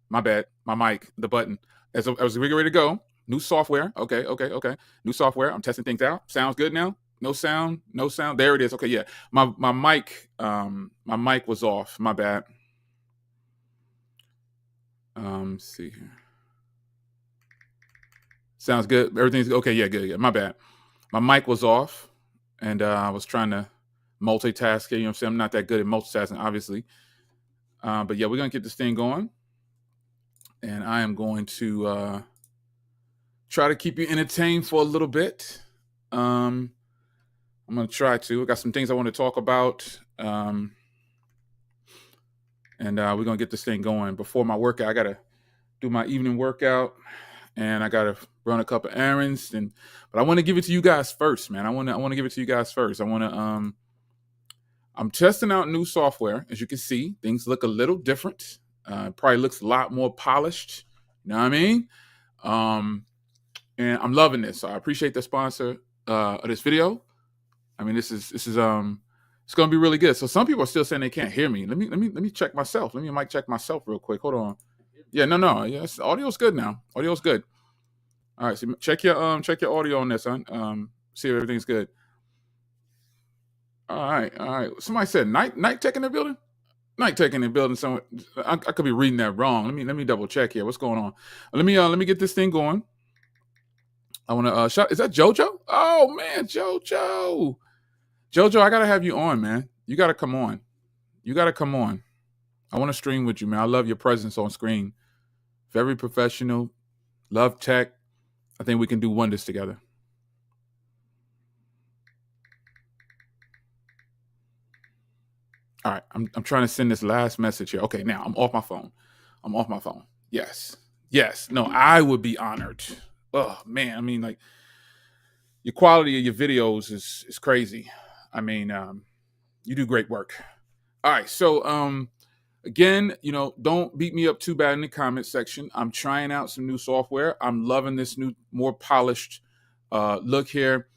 My bad. My mic, the button. As we get ready to go, new software. Okay. New software. I'm testing things out. Sounds good now. No sound. No sound. There it is. Okay, yeah. My mic. My mic was off. My bad. Let's see here. Sounds good. Everything's okay. Yeah, good. Yeah, my bad. My mic was off, and I was trying to multitask. You know what I'm saying? I'm not that good at multitasking, obviously. But yeah, we're gonna get this thing going, and I am going to try to keep you entertained for a little bit. I'm gonna try to. I got some things I want to talk about, and we're gonna get this thing going. Before my workout, I gotta do my evening workout, and I gotta run a couple errands. But I want to give it to you guys first, man. I want to give it to you guys first. I'm testing out new software. As you can see, things look a little different. Probably looks a lot more polished. You know what I mean? And I'm loving this. So I appreciate the sponsor of this video. I mean, this is it's gonna be really good. So some people are still saying they can't hear me. Let me check myself. Let me mic check myself real quick. Hold on. Yeah, no. Yes, audio's good now. Audio's good. All right, so check your audio on this, son. See if everything's good. All right. Somebody said night tech in the building. Night tech in the building. Somewhere. I could be reading that wrong. Let me double check here. What's going on? Let me get this thing going. I want to shout. Is that JoJo? Oh man, JoJo. JoJo, I gotta have you on, man. You gotta come on. I want to stream with you, man. I love your presence on screen. Very professional. Love tech. I think we can do wonders together. All right, I'm trying to send this last message here. Okay, now I'm off my phone. Yes. No, I would be honored. Oh man, I mean, like your quality of your videos is crazy. I mean, you do great work. All right, so again, don't beat me up too bad in the comment section. I'm trying out some new software. I'm loving this new, more polished look here,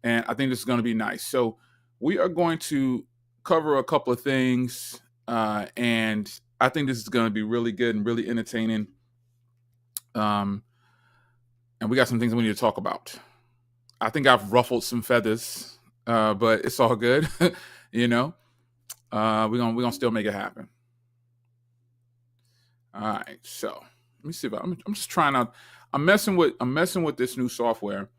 and I think this is going to be nice. So we are going to cover a couple of things, and I think this is going to be really good and really entertaining. And we got some things we need to talk about. I think I've ruffled some feathers, but it's all good. We're gonna still make it happen. All right, so let me see if I'm just trying out. I'm messing with this new software,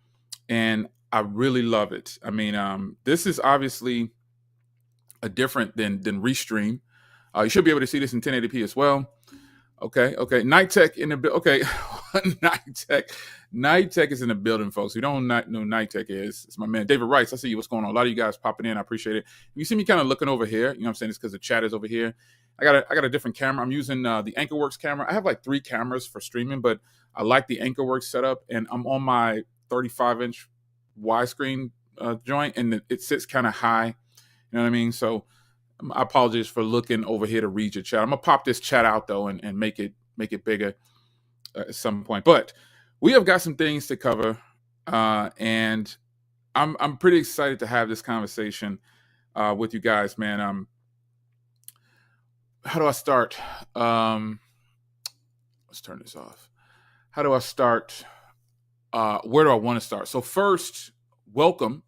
and I really love it. I mean, this is obviously a different than Restream. You should be able to see this in 1080p as well. Okay. Night Tech in the okay. Night Tech is in the building, folks. You don't know Night Tech is. It's my man David Rice. I see you. What's going on? A lot of you guys popping in. I appreciate it. You see me kind of looking over here. You know what I'm saying? It's because the chat is over here. I got a different camera. I'm using the Anchorworks camera. I have like 3 cameras for streaming, but I like the Anchorworks setup, and I'm on my 35-inch widescreen joint, and it sits kind of high. You know what I mean? So I apologize for looking over here to read your chat. I'm gonna pop this chat out though and make it bigger at some point. But we have got some things to cover, and I'm pretty excited to have this conversation with you guys, man. How do I start? Let's turn this off. How do I start? Where do I want to start? So first, welcome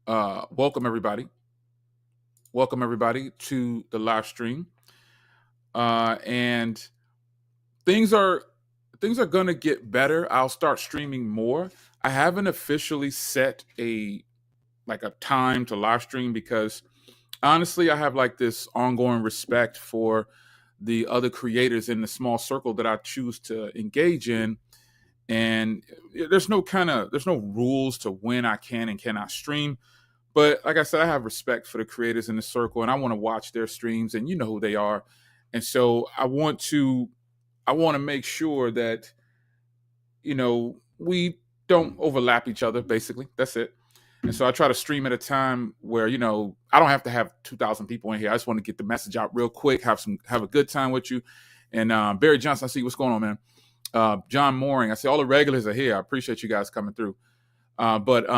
everybody. Welcome everybody to the live stream, and things are gonna get better. I'll start streaming more. I haven't officially set a time to live stream because honestly, I have like this ongoing respect for the other creators in the small circle that I choose to engage in, and there's no rules to when I can and cannot stream. But like I said, I have respect for the creators in the circle, and I want to watch their streams, and you know who they are. And so I want to make sure that we don't overlap each other. Basically, that's it. And so I try to stream at a time where I don't have to have 2,000 people in here. I just want to get the message out real quick, have a good time with you. And Barry Johnson, I see what's going on, man. John Mooring, I see all the regulars are here. I appreciate you guys coming through. But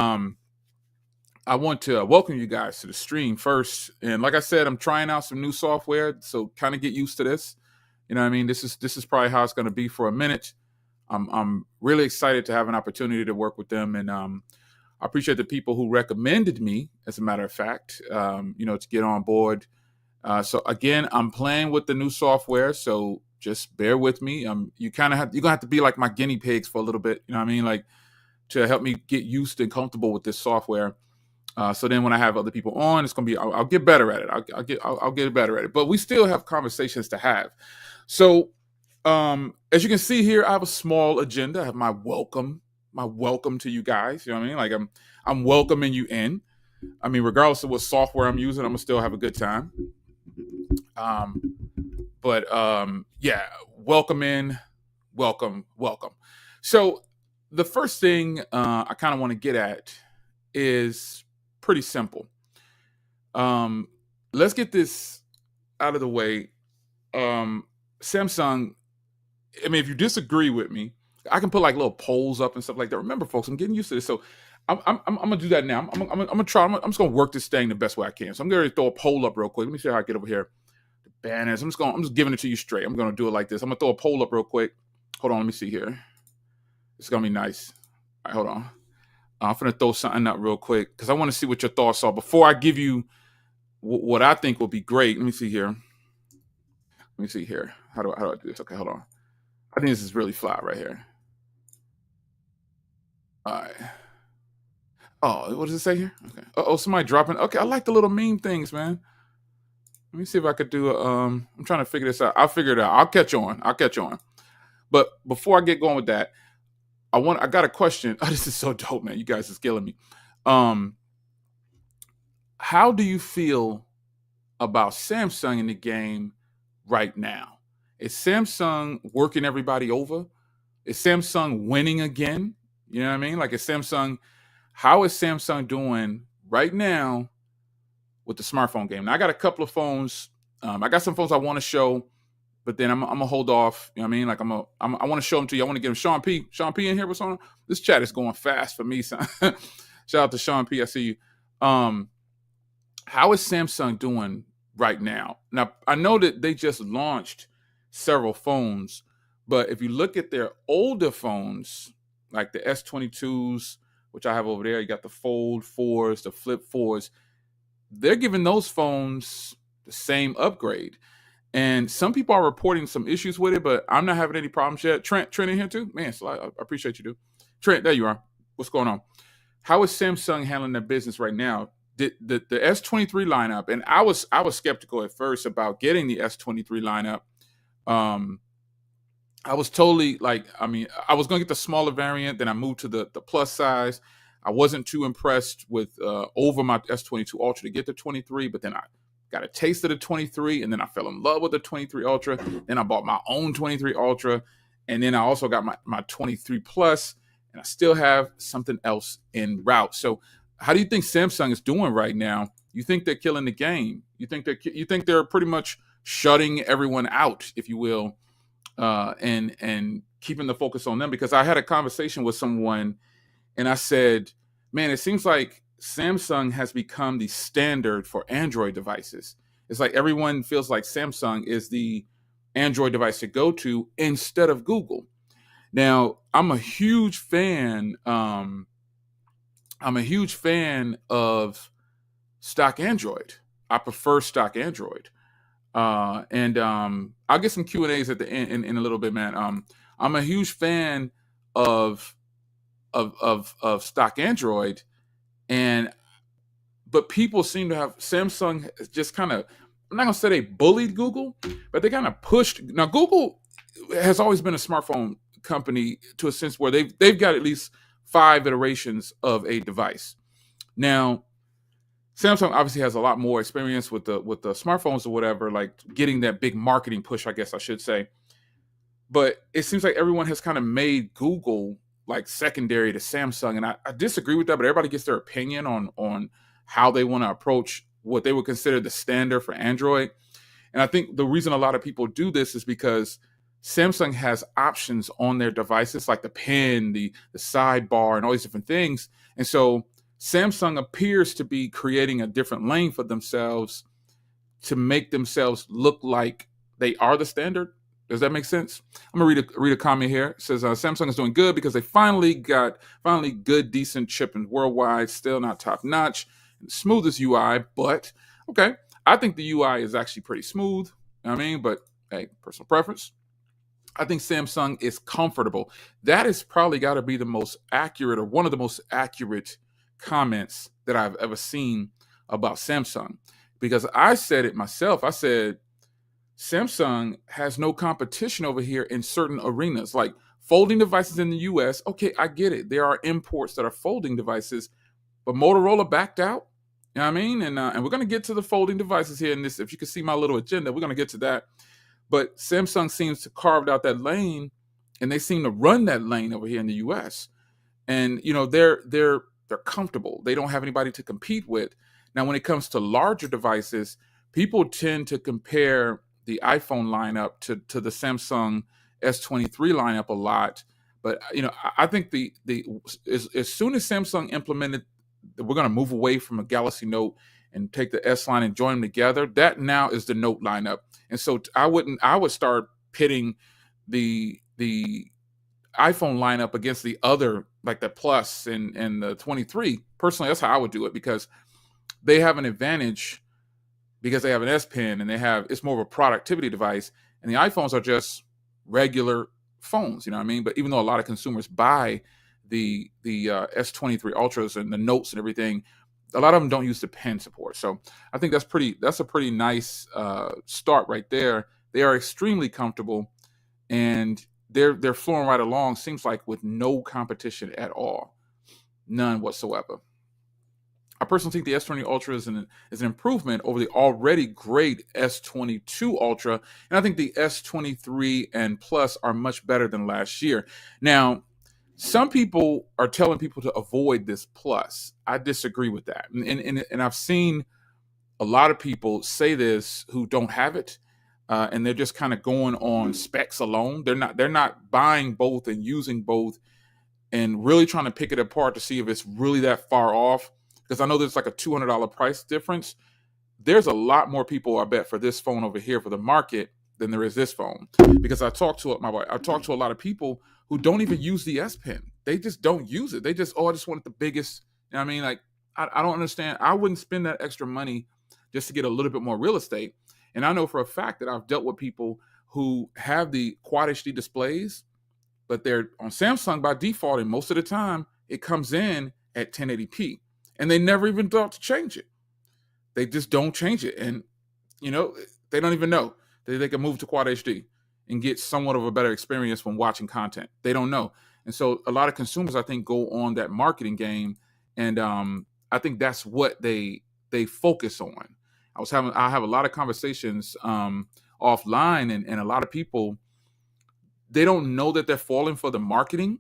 I want to welcome you guys to the stream first. And like I said, I'm trying out some new software, so kind of get used to this. You know what I mean? This is probably how it's going to be for a minute. I'm really excited to have an opportunity to work with them, and I appreciate the people who recommended me. As a matter of fact, to get on board. So again, I'm playing with the new software, so just bear with me. You're gonna have to be like my guinea pigs for a little bit. You know what I mean? Like to help me get used and comfortable with this software. So then when I have other people on, it's gonna be I'll get better at it. I'll get better at it. But we still have conversations to have. So as you can see here, I have a small agenda. I have my welcome to you guys. You know what I mean? Like I'm welcoming you in. I mean, regardless of what software I'm using, I'm gonna still have a good time. Um, but yeah, welcome in, welcome. So the first thing I kind of want to get at is pretty simple. Let's get this out of the way. Samsung, I mean, if you disagree with me, I can put like little polls up and stuff like that. Remember, folks, I'm getting used to this. So I'm gonna do that now. I'm gonna try. I'm just gonna work this thing the best way I can. So I'm gonna throw a poll up real quick. Let me see how I get over here. The banners. I'm just giving it to you straight. I'm gonna do it like this. I'm gonna throw a poll up real quick. Hold on. Let me see here. It's gonna be nice. All right, hold on. I'm gonna throw something up real quick because I want to see what your thoughts are before I give you what I think will be great. Let me see here. Let me see here. How do I do this? Okay, hold on. I think this is really fly right here. All right. Oh, what does it say here? Okay. Oh, somebody dropping. Okay, I like the little meme things, man. Let me see if I could do a. I'm trying to figure this out. I'll figure it out. I'll catch on. But before I get going with that, I got a question. Oh, this is so dope, man. You guys is killing me. How do you feel about Samsung in the game right now? Is Samsung working everybody over? Is Samsung winning again? You know what I mean? Like, how is Samsung doing right now with the smartphone game? Now, I got a couple of phones. I got some phones I want to show, but then I'm gonna hold off. You know what I mean? Like I want to show them to you. I want to get them. Sean P in here. What's on? This chat is going fast for me, son. Shout out to Sean P. I see you. How is Samsung doing right now? Now, I know that they just launched several phones, but if you look at their older phones, like the S22s, which I have over there, you got the Fold 4s, the Flip 4s, they're giving those phones the same upgrade. And some people are reporting some issues with it, but I'm not having any problems yet. Trent in here too? Man, so I appreciate you, dude. Trent, there you are. What's going on? How is Samsung handling their business right now? The S23 lineup, and I was skeptical at first about getting the S23 lineup. I was totally like, I mean, I was going to get the smaller variant, then I moved to the plus size. I wasn't too impressed with over my S22 Ultra to get the 23, but then I got a taste of the 23, and then I fell in love with the 23 Ultra. Then I bought my own 23 Ultra, and then I also got my 23 Plus, and I still have something else en route. So, how do you think Samsung is doing right now? You think they're killing the game? You think they're pretty much shutting everyone out, if you will, and keeping the focus on them? Because I had a conversation with someone, and I said, "Man, it seems like Samsung has become the standard for Android devices. It's like everyone feels like Samsung is the Android device to go to instead of Google." Now, I'm a huge fan. I'm a huge fan of stock Android. I prefer stock Android, and I'll get some Q&As at the end in a little bit, man. I'm a huge fan of stock Android, but people seem to have Samsung just kind of, I'm not gonna say they bullied Google, but they kind of pushed. Now, Google has always been a smartphone company to a sense where they've got at least 5 iterations of a device. Now, Samsung obviously has a lot more experience with the smartphones or whatever, like getting that big marketing push, I guess I should say. But it seems like everyone has kind of made Google like secondary to Samsung, and I disagree with that. But everybody gets their opinion on how they want to approach what they would consider the standard for Android. And I think the reason a lot of people do this is because Samsung has options on their devices, like the pen, the sidebar, and all these different things. And so Samsung appears to be creating a different lane for themselves to make themselves look like they are the standard. Does that make sense? I'm gonna read a comment here. It says Samsung is doing good because they finally good, decent chip and worldwide. Still not top notch, smoothest UI, but okay. I think the UI is actually pretty smooth. You know what I mean, but hey, personal preference. I think Samsung is comfortable. That has probably got to be the most accurate or one of the most accurate comments that I've ever seen about Samsung. Because I said it myself. I said Samsung has no competition over here in certain arenas, like folding devices in the US. Okay, I get it. There are imports that are folding devices, but Motorola backed out. You know what I mean? And we're going to get to the folding devices here in this. If you can see my little agenda, we're going to get to that. But Samsung seems to carve out that lane, and they seem to run that lane over here in the U.S. And you know they're comfortable. They don't have anybody to compete with. Now, when it comes to larger devices, people tend to compare the iPhone lineup to the Samsung S23 lineup a lot. But you know, I think as soon as Samsung implemented, we're going to move away from a Galaxy Note and take the S line and join them together. That now is the Note lineup. And so I would start pitting the iPhone lineup against the other, like the Plus and the 23. Personally, that's how I would do it, because they have an advantage because they have an S Pen and it's more of a productivity device, and the iPhones are just regular phones, you know what I mean? But even though a lot of consumers buy the S23 Ultras and the Notes and everything, a lot of them don't use the pen support. So I think that's a pretty nice start right there. They are extremely comfortable, and they're flowing right along, seems like, with no competition at all. None whatsoever. I personally think the S20 Ultra is an improvement over the already great S22 Ultra, and I think the S23 and Plus are much better than last year. Now, some people are telling people to avoid this Plus. I disagree with that, and I've seen a lot of people say this who don't have it, and they're just kind of going on specs alone. They're not buying both and using both, and really trying to pick it apart to see if it's really that far off. Because I know there's like a $200 price difference. There's a lot more people, I bet, for this phone over here for the market than there is this phone. Because I talked to a lot of people who don't even use the S Pen. They just don't use it. They just, I just want the biggest. You know what I mean? Like, I don't understand. I wouldn't spend that extra money just to get a little bit more real estate. And I know for a fact that I've dealt with people who have the Quad HD displays, but they're on Samsung by default, and most of the time it comes in at 1080p. And they never even thought to change it. They just don't change it. And, you know, they don't even know that they can move to Quad HD and get somewhat of a better experience when watching content. They don't know. And so a lot of consumers, I think, go on that marketing game. And I think that's what they focus on. I have a lot of conversations offline, and a lot of people, they don't know that they're falling for the marketing.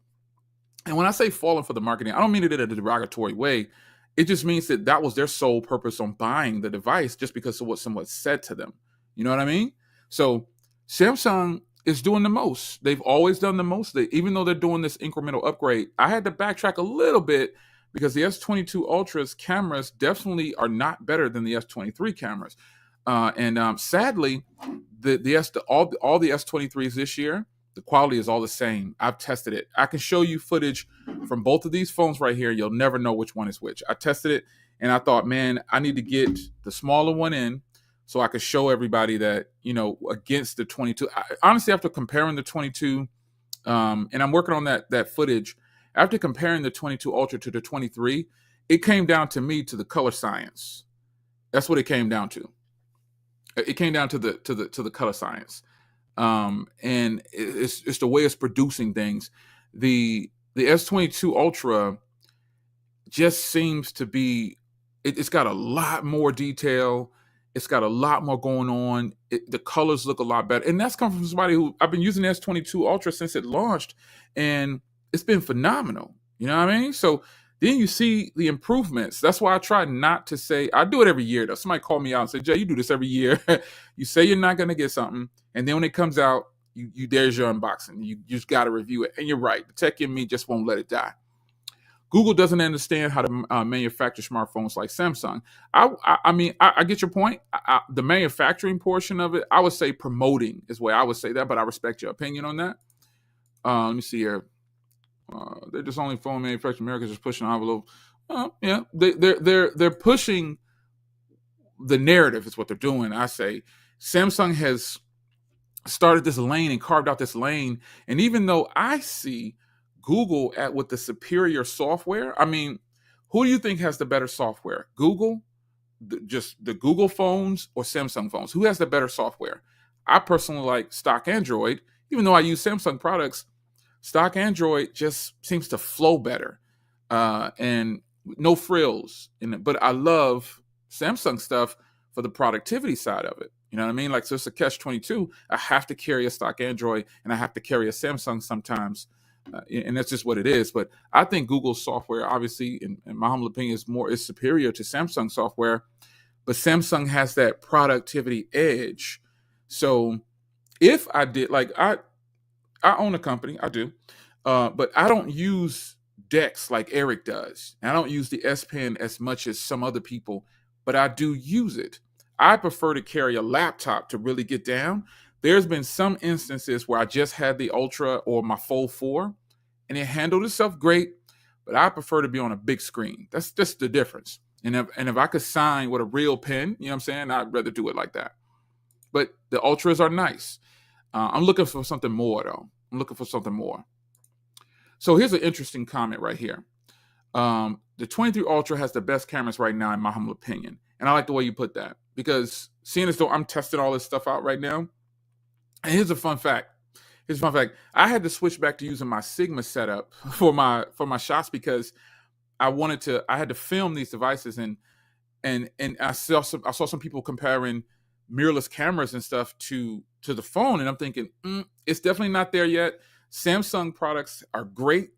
And when I say falling for the marketing, I don't mean it in a derogatory way. It just means that was their sole purpose on buying the device, just because of what someone said to them. You know what I mean? So Samsung is doing the most. They've always done the most. Even though they're doing this incremental upgrade, I had to backtrack a little bit, because the S22 Ultra's cameras definitely are not better than the S23 cameras. And sadly, all the S23s this year, the quality is all the same. I've tested it. I can show you footage from both of these phones right here. You'll never know which one is which. I tested it, and I thought, man, I need to get the smaller one in so I could show everybody that, you know, against the 22. Honestly, after comparing the 22, and I'm working on that footage, after comparing the 22 Ultra to the 23, it came down to me to the color science. That's what it came down to. It came down to the color science. And it's the way it's producing things. The S22 Ultra just seems to be, it's got a lot more detail. It's got a lot more going on. The colors look a lot better. And that's come from somebody who, I've been using the S22 Ultra since it launched, and it's been phenomenal. You know what I mean? So then you see the improvements. That's why I try not to say, I do it every year though. Somebody called me out and said, Jay, you do this every year. You say you're not going to get something, and then when it comes out, you there's your unboxing. You just got to review it. And you're right. The tech in me just won't let it die. Google doesn't understand how to manufacture smartphones like Samsung. I mean, I get your point. The manufacturing portion of it, I would say promoting is where I would say that, but I respect your opinion on that. Let me see here. They're just only phone manufacturers in America just pushing the envelope. Yeah, they're pushing the narrative is what they're doing. I say Samsung has started this lane and carved out this lane, and even though I see Google with the superior software, I mean, who do you think has the better software? Google, just the Google phones, or Samsung phones? Who has the better software? I personally like stock Android, even though I use Samsung products. Stock Android just seems to flow better, and no frills. But I love Samsung stuff for the productivity side of it. You know what I mean? Like, so it's a catch-22. I have to carry a stock Android, and I have to carry a Samsung sometimes, and that's just what it is. But I think Google's software, obviously, in my humble opinion, is superior to Samsung software. But Samsung has that productivity edge. So if I did, like, I own a company, I do, but I don't use Dex like Eric does. And I don't use the S Pen as much as some other people, but I do use it. I prefer to carry a laptop to really get down. There's been some instances where I just had the Ultra or my Fold 4, and it handled itself great, but I prefer to be on a big screen. That's just the difference. And if I could sign with a real pen, you know what I'm saying, I'd rather do it like that. But the Ultras are nice. I'm looking for something more, though. I'm looking for something more. So here's an interesting comment right here. The 23 Ultra has the best cameras right now, in my humble opinion. And I like the way you put that, because seeing as though I'm testing all this stuff out right now, and here's a fun fact. I had to switch back to using my Sigma setup for my shots, because I had to film these devices, and I saw some people comparing mirrorless cameras and stuff to the phone, and I'm thinking, it's definitely not there yet. Samsung products are great,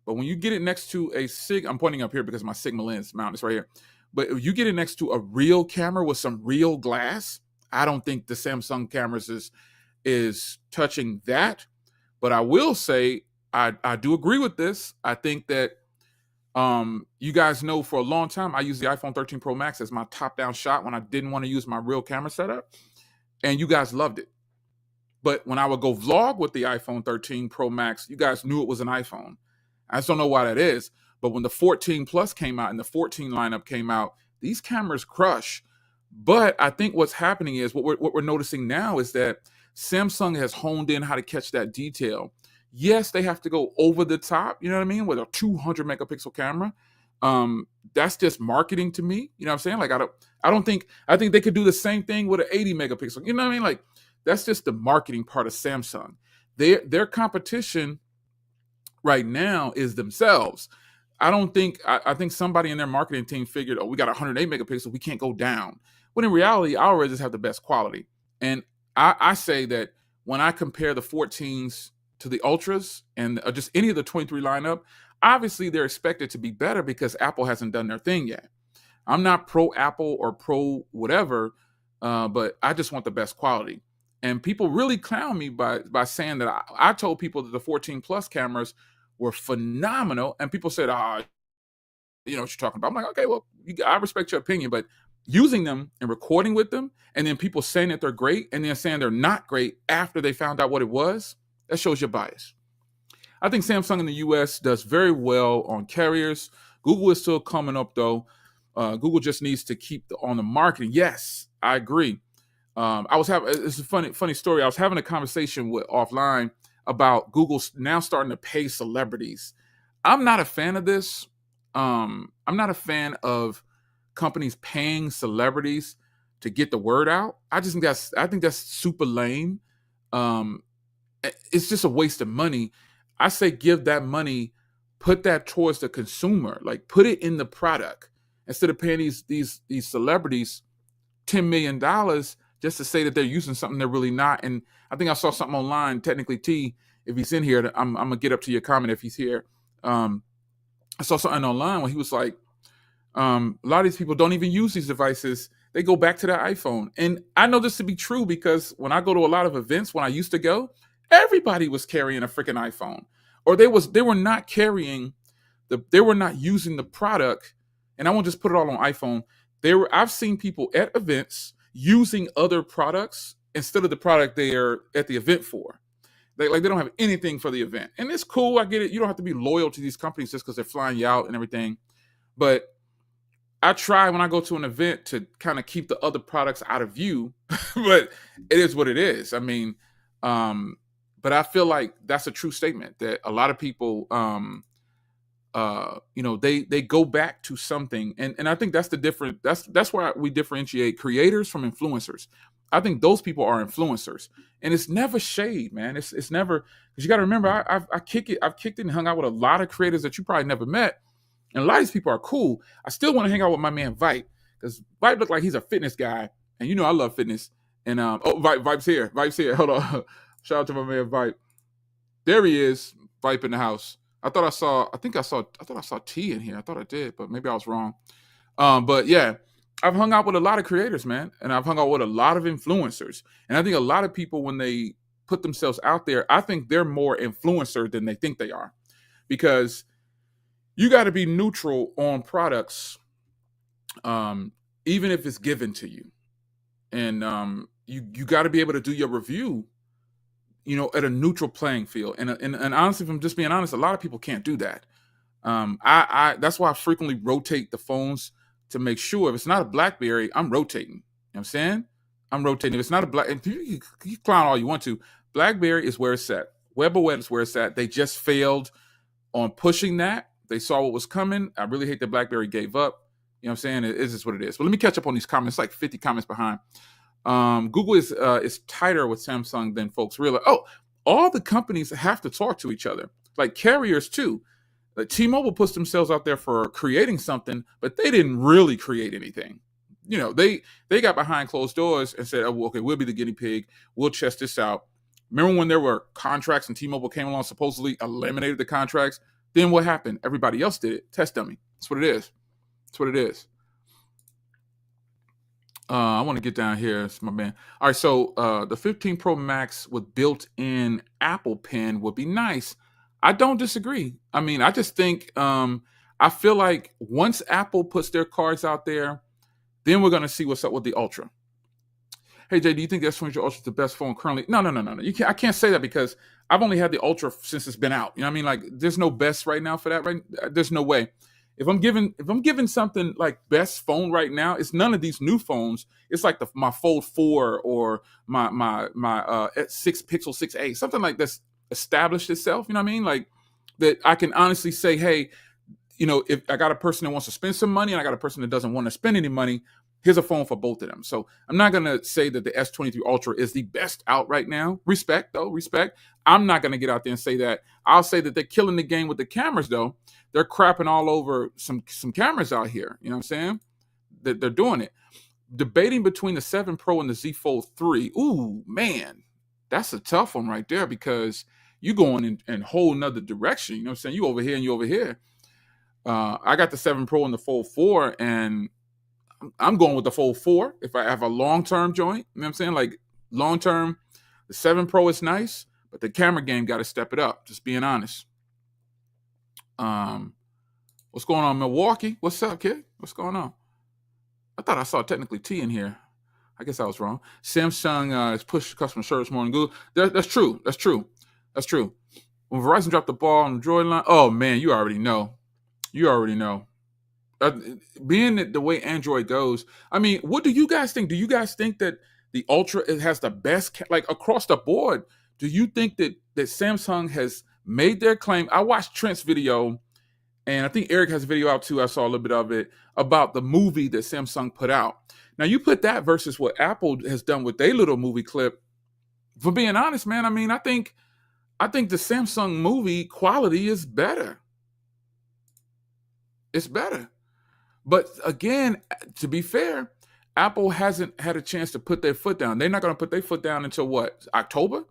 but when you get it next to a I'm pointing up here because my Sigma lens mount is right here. But if you get it next to a real camera with some real glass, I don't think the Samsung cameras is touching that. But I will say I do agree with this. I think that you guys know for a long time I used the iPhone 13 Pro Max as my top-down shot when I didn't want to use my real camera setup, and you guys loved it. But when I would go vlog with the iPhone 13 Pro Max, you guys knew it was an iPhone. I just don't know why that is. But when the 14 Plus came out and the 14 lineup came out, these cameras crush. But I think what's happening is what we're noticing now is that Samsung has honed in how to catch that detail. Yes, they have to go over the top, you know what I mean, with a 200 megapixel camera. That's just marketing to me. You know what I'm saying? Like, I think they could do the same thing with an 80 megapixel. You know what I mean? Like, that's just the marketing part of Samsung. Their competition right now is themselves. I think somebody in their marketing team figured, we got 108 megapixels, we can't go down. When in reality, ours just have the best quality. And I say that when I compare the 14s to the Ultras and just any of the 23 lineup, obviously they're expected to be better because Apple hasn't done their thing yet. I'm not pro Apple or pro whatever, but I just want the best quality. And people really clown me by saying that I told people that the 14 Plus cameras were phenomenal, and people said, you know what you're talking about. I'm like, okay, well, I respect your opinion, but using them and recording with them, and then people saying that they're great, and then saying they're not great after they found out what it was, that shows your bias. I think Samsung in the U.S. does very well on carriers. Google is still coming up, though. Google just needs to keep on the marketing. Yes, I agree. It's a funny story. I was having a conversation offline about Google now starting to pay celebrities. I'm not a fan of this. I'm not a fan of companies paying celebrities to get the word out. I think that's super lame. It's just a waste of money. I say give that money, put that towards the consumer. Like, put it in the product instead of paying these celebrities $10 million just to say that they're using something they're really not. And I think I saw something online, technically T, if he's in here, I'm going to get up to your comment if he's here. I saw something online where he was like, a lot of these people don't even use these devices. They go back to their iPhone. And I know this to be true because when I go to a lot of events, when I used to go, everybody was carrying a freaking iPhone. Or they were not carrying They were not using the product, and I won't just put it all on iPhone. I've seen people at events using other products instead of the product they are at the event for. They don't have anything for the event, and it's cool. I get it. You don't have to be loyal to these companies just because they're flying you out and everything. But I try when I go to an event to kind of keep the other products out of view, but it is what it is. I mean, but I feel like that's a true statement that a lot of people, they go back to something, and I think that's the different. That's why we differentiate creators from influencers. I think those people are influencers, and it's never shade, man. It's never, because you got to remember, I've kicked it and hung out with a lot of creators that you probably never met. And a lot of these people are cool. I still want to hang out with my man Vipe, because Vipe look like he's a fitness guy, and I love fitness. And Vipe's here. Vipe's here. Hold on. Shout out to my man Vipe. There he is. Vipe in the house. I thought I saw T in here. I thought I did, but maybe I was wrong. But yeah, I've hung out with a lot of creators, man, and I've hung out with a lot of influencers. And I think a lot of people, when they put themselves out there, I think they're more influencer than they think they are, because you got to be neutral on products, even if it's given to you, and you got to be able to do your review, at a neutral playing field. And honestly, if I'm just being honest, a lot of people can't do that. I that's why I frequently rotate the phones to make sure if it's not a BlackBerry, I'm rotating. You know what I'm saying? I'm rotating. If it's not a Black, and you clown all you want to, BlackBerry is where it's at. WebOS is where it's at. They just failed on pushing that. They saw what was coming. I really hate that BlackBerry gave up. You know what I'm saying? It is just what it is. But let me catch up on these comments. Like 50 comments behind. Google is tighter with Samsung than folks realize. Oh, all the companies have to talk to each other, like carriers too. Like T-Mobile puts themselves out there for creating something, but they didn't really create anything. They got behind closed doors and said, "Oh, okay, we'll be the guinea pig. We'll test this out." Remember when there were contracts and T-Mobile came along, supposedly eliminated the contracts? Then what happened? Everybody else did it. Test dummy. That's what it is. That's what it is. I want to get down here. It's my man. All right, so the 15 Pro Max with built-in Apple Pen would be nice. I don't disagree. I mean, I just think I feel like once Apple puts their cards out there, then we're going to see what's up with the Ultra. Hey, Jay, do you think the S23 Ultra is the best phone currently? No. I can't say that because I've only had the Ultra since it's been out. You know what I mean? Like, there's no best right now for that. Right? There's no way. If I'm giving something like best phone right now, it's none of these new phones. It's like my Fold 4 or my 6 Pixel 6a, something like this established itself. You know what I mean? Like that I can honestly say, hey, if I got a person that wants to spend some money and I got a person that doesn't want to spend any money, here's a phone for both of them. So I'm not going to say that the S23 Ultra is the best out right now. Respect, though. Respect. I'm not going to get out there and say that. I'll say that they're killing the game with the cameras, though. They're crapping all over some cameras out here. You know what I'm saying? They're doing it. Debating between the 7 Pro and the Z Fold 3. Ooh, man. That's a tough one right there because you're going in a whole nother direction. You know what I'm saying? You over here and you over here. I got the 7 Pro and the Fold 4, and I'm going with the Fold 4 if I have a long-term joint. You know what I'm saying? Like, long-term, the 7 Pro is nice, but the camera game got to step it up, just being honest. What's going on, Milwaukee? What's up, kid? What's going on? I thought I saw technically T in here. I guess I was wrong. Samsung has pushed customer service more than Google. That's true. That's true. That's true. When Verizon dropped the ball on the Droid line, oh, man, you already know. You already know. Being the way Android goes, I mean, what do you guys think? Do you guys think that the Ultra has the best, like across the board? Do you think that Samsung has made their claim? I watched Trent's video, and I think Eric has a video out too. I saw a little bit of it about the movie that Samsung put out. Now, you put that versus what Apple has done with their little movie clip. For being honest, man, I mean, I think the Samsung movie quality is better. It's better. But again, to be fair, Apple hasn't had a chance to put their foot down. They're not going to put their foot down until what? October?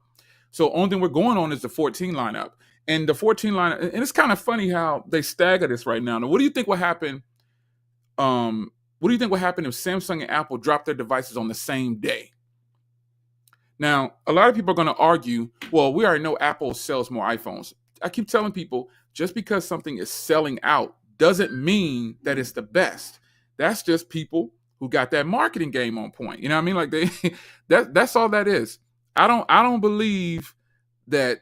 So only thing we're going on is the 14 lineup. And the 14 lineup, and it's kind of funny how they stagger this right now. Now, what do you think will happen? What do you think will happen if Samsung and Apple drop their devices on the same day? Now, a lot of people are going to argue, well, we already know Apple sells more iPhones. I keep telling people, just because something is selling out doesn't mean that it's the best. That's just people who got that marketing game on point. You know what I mean? Like that's all that is. I don't believe that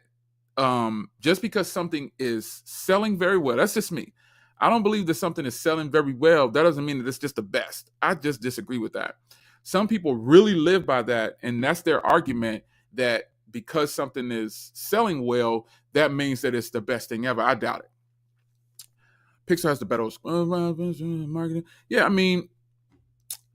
just because something is selling very well, that's just me. I don't believe that something is selling very well. That doesn't mean that it's just the best. I just disagree with that. Some people really live by that, and that's their argument that because something is selling well, that means that it's the best thing ever. I doubt it. Pixar has the better marketing. Yeah, I mean,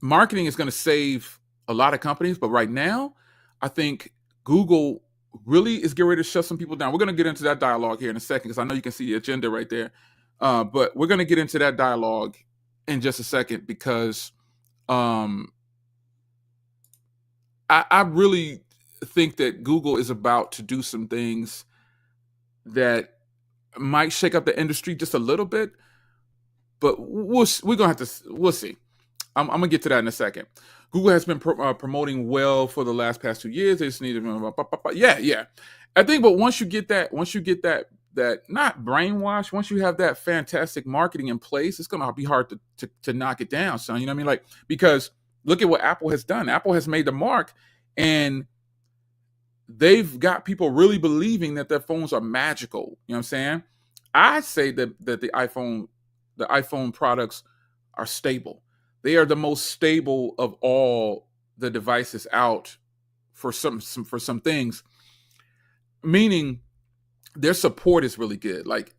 marketing is going to save a lot of companies, but right now, I think Google really is getting ready to shut some people down. We're going to get into that dialogue here in a second because I know you can see the agenda right there. But we're going to get into that dialogue in just a second because I really think that Google is about to do some things that might shake up the industry just a little bit, but we're gonna have to we'll see. I'm gonna get to that in a second. Google has been promoting well for the past 2 years. They just need to yeah. I think, but once you get that not brainwash, once you have that fantastic marketing in place, it's gonna be hard to knock it down, son. You know what I mean? Like, because look at what Apple has done. Apple has made the mark, and they've got people really believing that their phones are magical. You know what I'm saying? I say that the iPhone products are stable. They are the most stable of all the devices out for some things. Meaning, their support is really good. Like,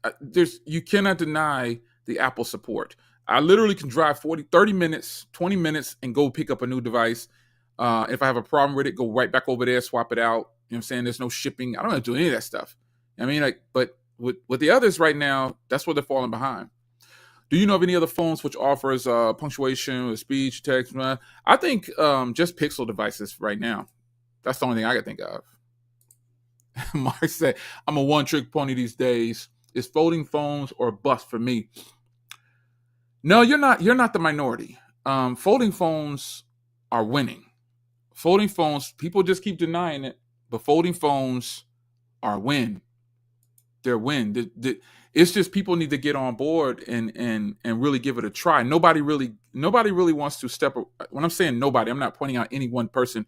you cannot deny the Apple support. I literally can drive 30 minutes, 20 minutes, and go pick up a new device. If I have a problem with it, go right back over there, swap it out. You know what I'm saying? There's no shipping. I don't have to do any of that stuff. I mean, like, but with the others right now, that's where they're falling behind. Do you know of any other phones which offers punctuation or speech, text? I think just Pixel devices right now. That's the only thing I can think of. Mark said, I'm a one-trick pony these days. Is folding phones or bust for me? No, you're not. You're not the minority. Folding phones are winning. Folding phones, people just keep denying it, but folding phones are win. They're win. It's just people need to get on board and really give it a try. Nobody really wants to step. When I'm saying nobody, I'm not pointing out any one person.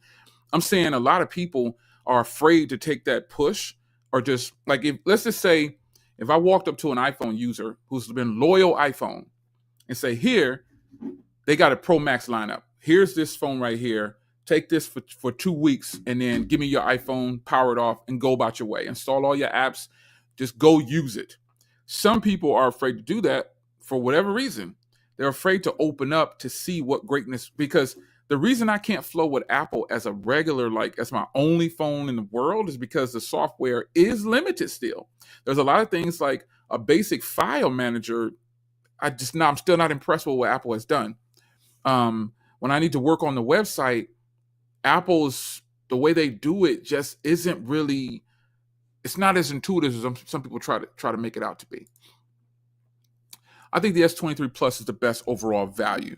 I'm saying a lot of people are afraid to take that push, or just like, let's just say if I walked up to an iPhone user who's been loyal iPhone and say, here, they got a Pro Max lineup. Here's this phone right here. Take this for 2 weeks and then give me your iPhone, power it off, and go about your way. Install all your apps. Just go use it. Some people are afraid to do that for whatever reason. They're afraid to open up to see what greatness, because the reason I can't flow with Apple as a regular, like as my only phone in the world, is because the software is limited still. There's a lot of things like a basic file manager. I'm still not impressed with what Apple has done. When I need to work on the website, Apple's, the way they do it just isn't really, it's not as intuitive as some people try to make it out to be. I think the S23 Plus is the best overall value.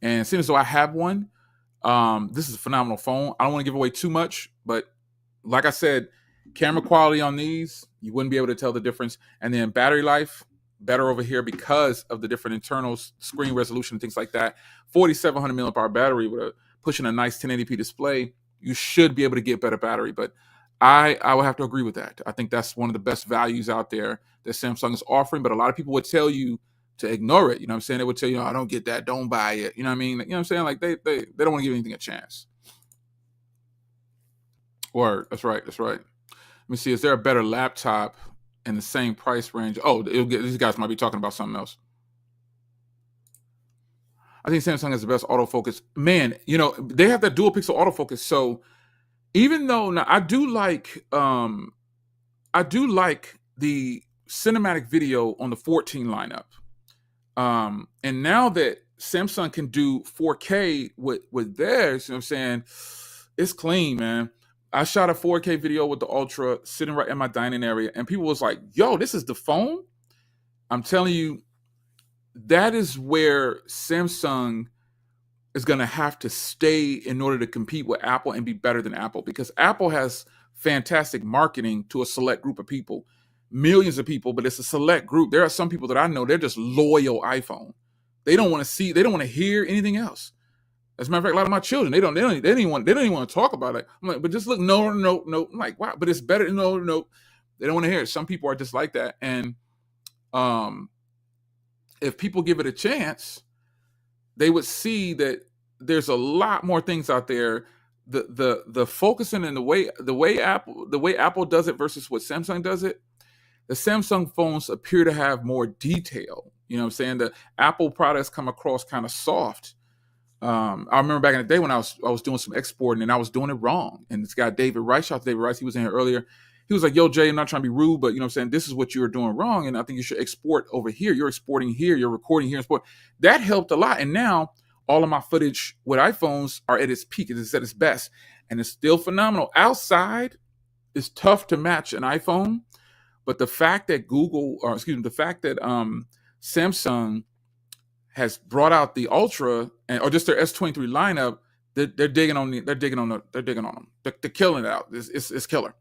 And seeing as though I have one, this is a phenomenal phone. I don't want to give away too much, but like I said, camera quality on these, you wouldn't be able to tell the difference. And then battery life, better over here because of the different internals, screen resolution, and things like that. 4,700 milliamp hour battery with pushing a nice 1080p display, you should be able to get better battery. But I would have to agree with that. I think that's one of the best values out there that Samsung is offering. But a lot of people would tell you to ignore it. You know what I'm saying? They would tell you, I don't get that. Don't buy it. You know what I mean? You know what I'm saying? Like they don't want to give anything a chance. Or that's right. Let me see. Is there a better laptop in the same price range? Oh, these guys might be talking about something else. I think Samsung has the best autofocus. Man, they have that dual pixel autofocus. So even though now I do like the cinematic video on the 14 lineup. And now that Samsung can do 4K with theirs, you know what I'm saying? It's clean, man. I shot a 4K video with the Ultra sitting right in my dining area, and people was like, yo, this is the phone? I'm telling you, that is where Samsung is going to have to stay in order to compete with Apple and be better than Apple, because Apple has fantastic marketing to a select group of people. millions of people, but it's a select group. There are some people that I know, they're just loyal iPhone. They don't want to see, they don't want to hear anything else. As a matter of fact, a lot of my children, they don't even want to talk about it. I'm like, but just look, no. I'm like, wow, but it's better. No. They don't want to hear it. Some people are just like that. And if people give it a chance, they would see that there's a lot more things out there. The focusing and the way Apple does it versus what Samsung does it. The Samsung phones appear to have more detail. You know what I'm saying? The Apple products come across kind of soft. I remember back in the day when I was doing some exporting and I was doing it wrong. And this guy, David Rice, shout out to David Rice, he was in here earlier. He was like, yo, Jay, I'm not trying to be rude, but you know what I'm saying? This is what you're doing wrong. And I think you should export over here. You're exporting here. You're recording here. That helped a lot. And now all of my footage with iPhones are at its peak. It's at its best. And it's still phenomenal. Outside, it's tough to match an iPhone. But the fact that Samsung has brought out the Ultra or just their S23 lineup, they're digging on them. They're killing it out. It's killer.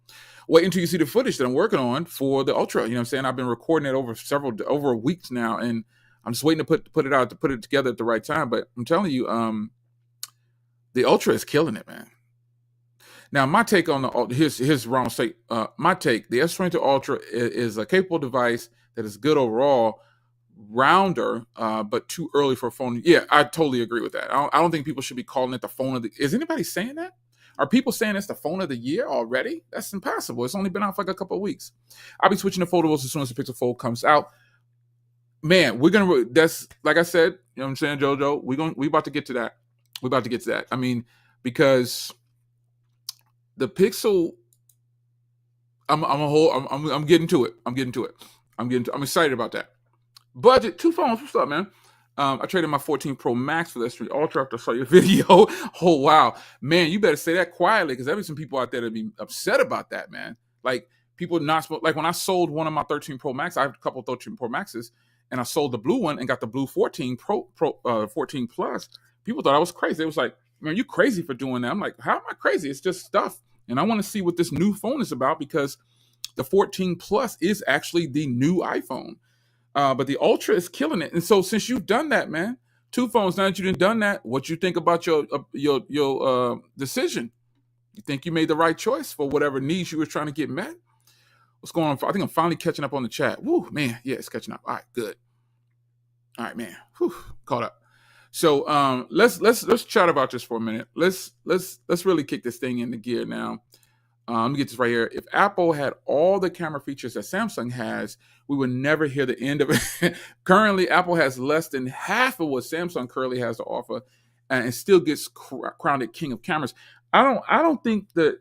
Wait until you see the footage that I'm working on for the Ultra. You know what I'm saying? I've been recording it over weeks now, and I'm just waiting to put it together at the right time. But I'm telling you, the Ultra is killing it, man. Now, my take on here's Ronald State. My take: the S22 Ultra is a capable device that is good overall, rounder, but too early for a phone. Yeah, I totally agree with that. I don't think people should be calling it the phone of the. Is anybody saying that? Are people saying it's the phone of the year already? That's impossible. It's only been out for like a couple of weeks. I'll be switching to foldables as soon as the Pixel Fold comes out. Man, that's like I said. You know what I'm saying, JoJo? We about to get to that. We're about to get to that. I mean, because the Pixel, I'm getting to it. I'm excited about that. Budget, 2 phones. What's up, man? I traded my 14 Pro Max for the S3 Ultra after I saw your video. Oh, wow. Man, you better say that quietly because there'll be some people out there that be upset about that, man. Like, people not like when I sold one of my 13 Pro Max, I have a couple of 13 Pro Maxes, and I sold the blue one and got the blue 14 14 Plus. People thought I was crazy. It was like, man, you crazy for doing that. I'm like, how am I crazy? It's just stuff. And I want to see what this new phone is about because the 14 Plus is actually the new iPhone. But the Ultra is killing it. And so since you've done that, man, 2 phones, now that you've done that, what you think about your decision? You think you made the right choice for whatever needs you were trying to get met? What's going on? I think I'm finally catching up on the chat. Woo, man. Yeah, it's catching up. All right, good. All right, man. Whew, caught up. So let's chat about this for a minute. Let's really kick this thing into gear now. Let me get this right here. If Apple had all the camera features that Samsung has, we would never hear the end of it. Currently, Apple has less than half of what Samsung currently has to offer, and still gets crowned king of cameras. I don't think that.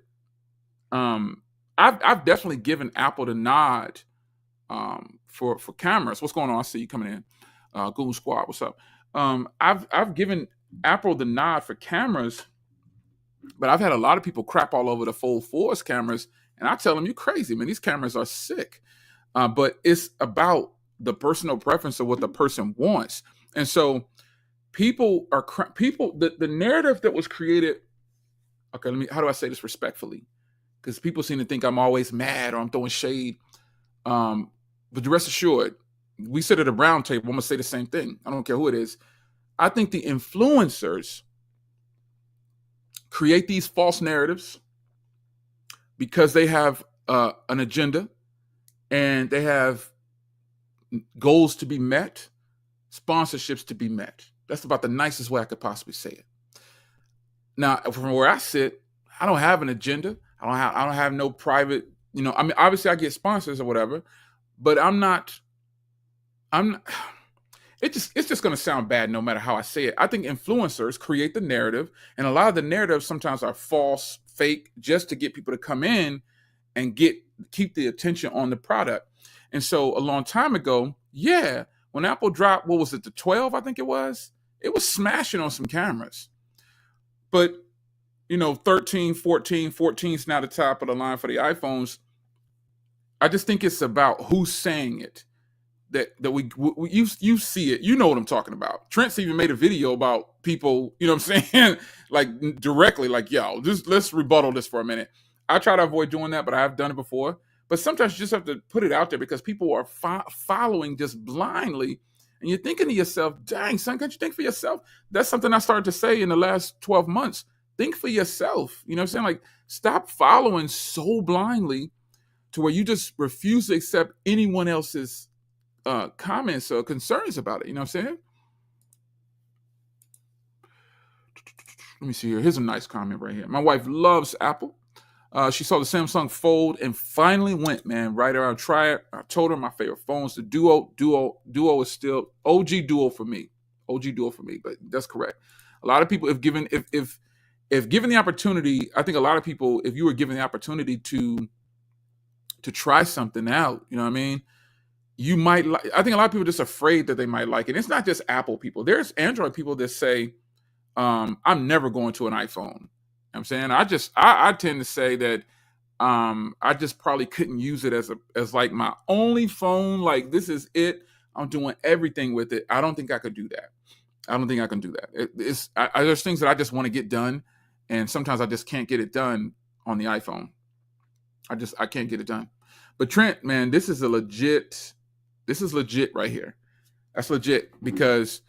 I've definitely given Apple the nod for cameras. What's going on? I see you coming in. Google Squad, what's up? I've given Apple the nod for cameras. But I've had a lot of people crap all over the Fold 4's cameras, and I tell them, you're crazy, man. These cameras are sick. But it's about the personal preference of what the person wants. And so the narrative that was created, okay, how do I say this respectfully? Because people seem to think I'm always mad or I'm throwing shade. But rest assured, we sit at a round table, I'm going to say the same thing. I don't care who it is. I think the influencers create these false narratives because they have an agenda and they have goals to be met, sponsorships to be met. That's about the nicest way I could possibly say it. Now, from where I sit, I don't have an agenda. I don't have no private, I mean, obviously I get sponsors or whatever, but it's just going to sound bad no matter how I say it. I think influencers create the narrative, and a lot of the narratives sometimes are false, fake, just to get people to come in and keep the attention on the product. And so a long time ago, yeah, when Apple dropped, what was it, the 12, I think it was smashing on some cameras. But, 13, 14's now the top of the line for the iPhones. I just think it's about who's saying it. That you see it, you know what I'm talking about. Trent's even made a video about people, you know what I'm saying, like directly, like, yo, let's rebuttal this for a minute. I try to avoid doing that, but I have done it before. But sometimes you just have to put it out there because people are following just blindly. And you're thinking to yourself, dang, son, can't you think for yourself? That's something I started to say in the last 12 months. Think for yourself. You know what I'm saying? Like, stop following so blindly to where you just refuse to accept anyone else's comments or concerns about it. You know what I'm saying? Let me see here. Here's a nice comment right here. My wife loves Apple. She saw the Samsung Fold and finally went, man, right around, try it. I told her my favorite phones, the Duo is still OG Duo for me. OG Duo for me, but that's correct. A lot of people, if given the opportunity, I think a lot of people, if you were given the opportunity to try something out, you know what I mean? You might like, I think a lot of people are just afraid that they might like it. It's not just Apple people. There's Android people that say, I'm never going to an iPhone. I'm saying I tend to say that I just probably couldn't use it as like my only phone. Like, this is it. I'm doing everything with it. I don't think I could do that. I don't think I can do that. There's things that I just want to get done, and sometimes I just can't get it done on the iPhone. I can't get it done. But Trent, man, this is legit right here. That's legit, because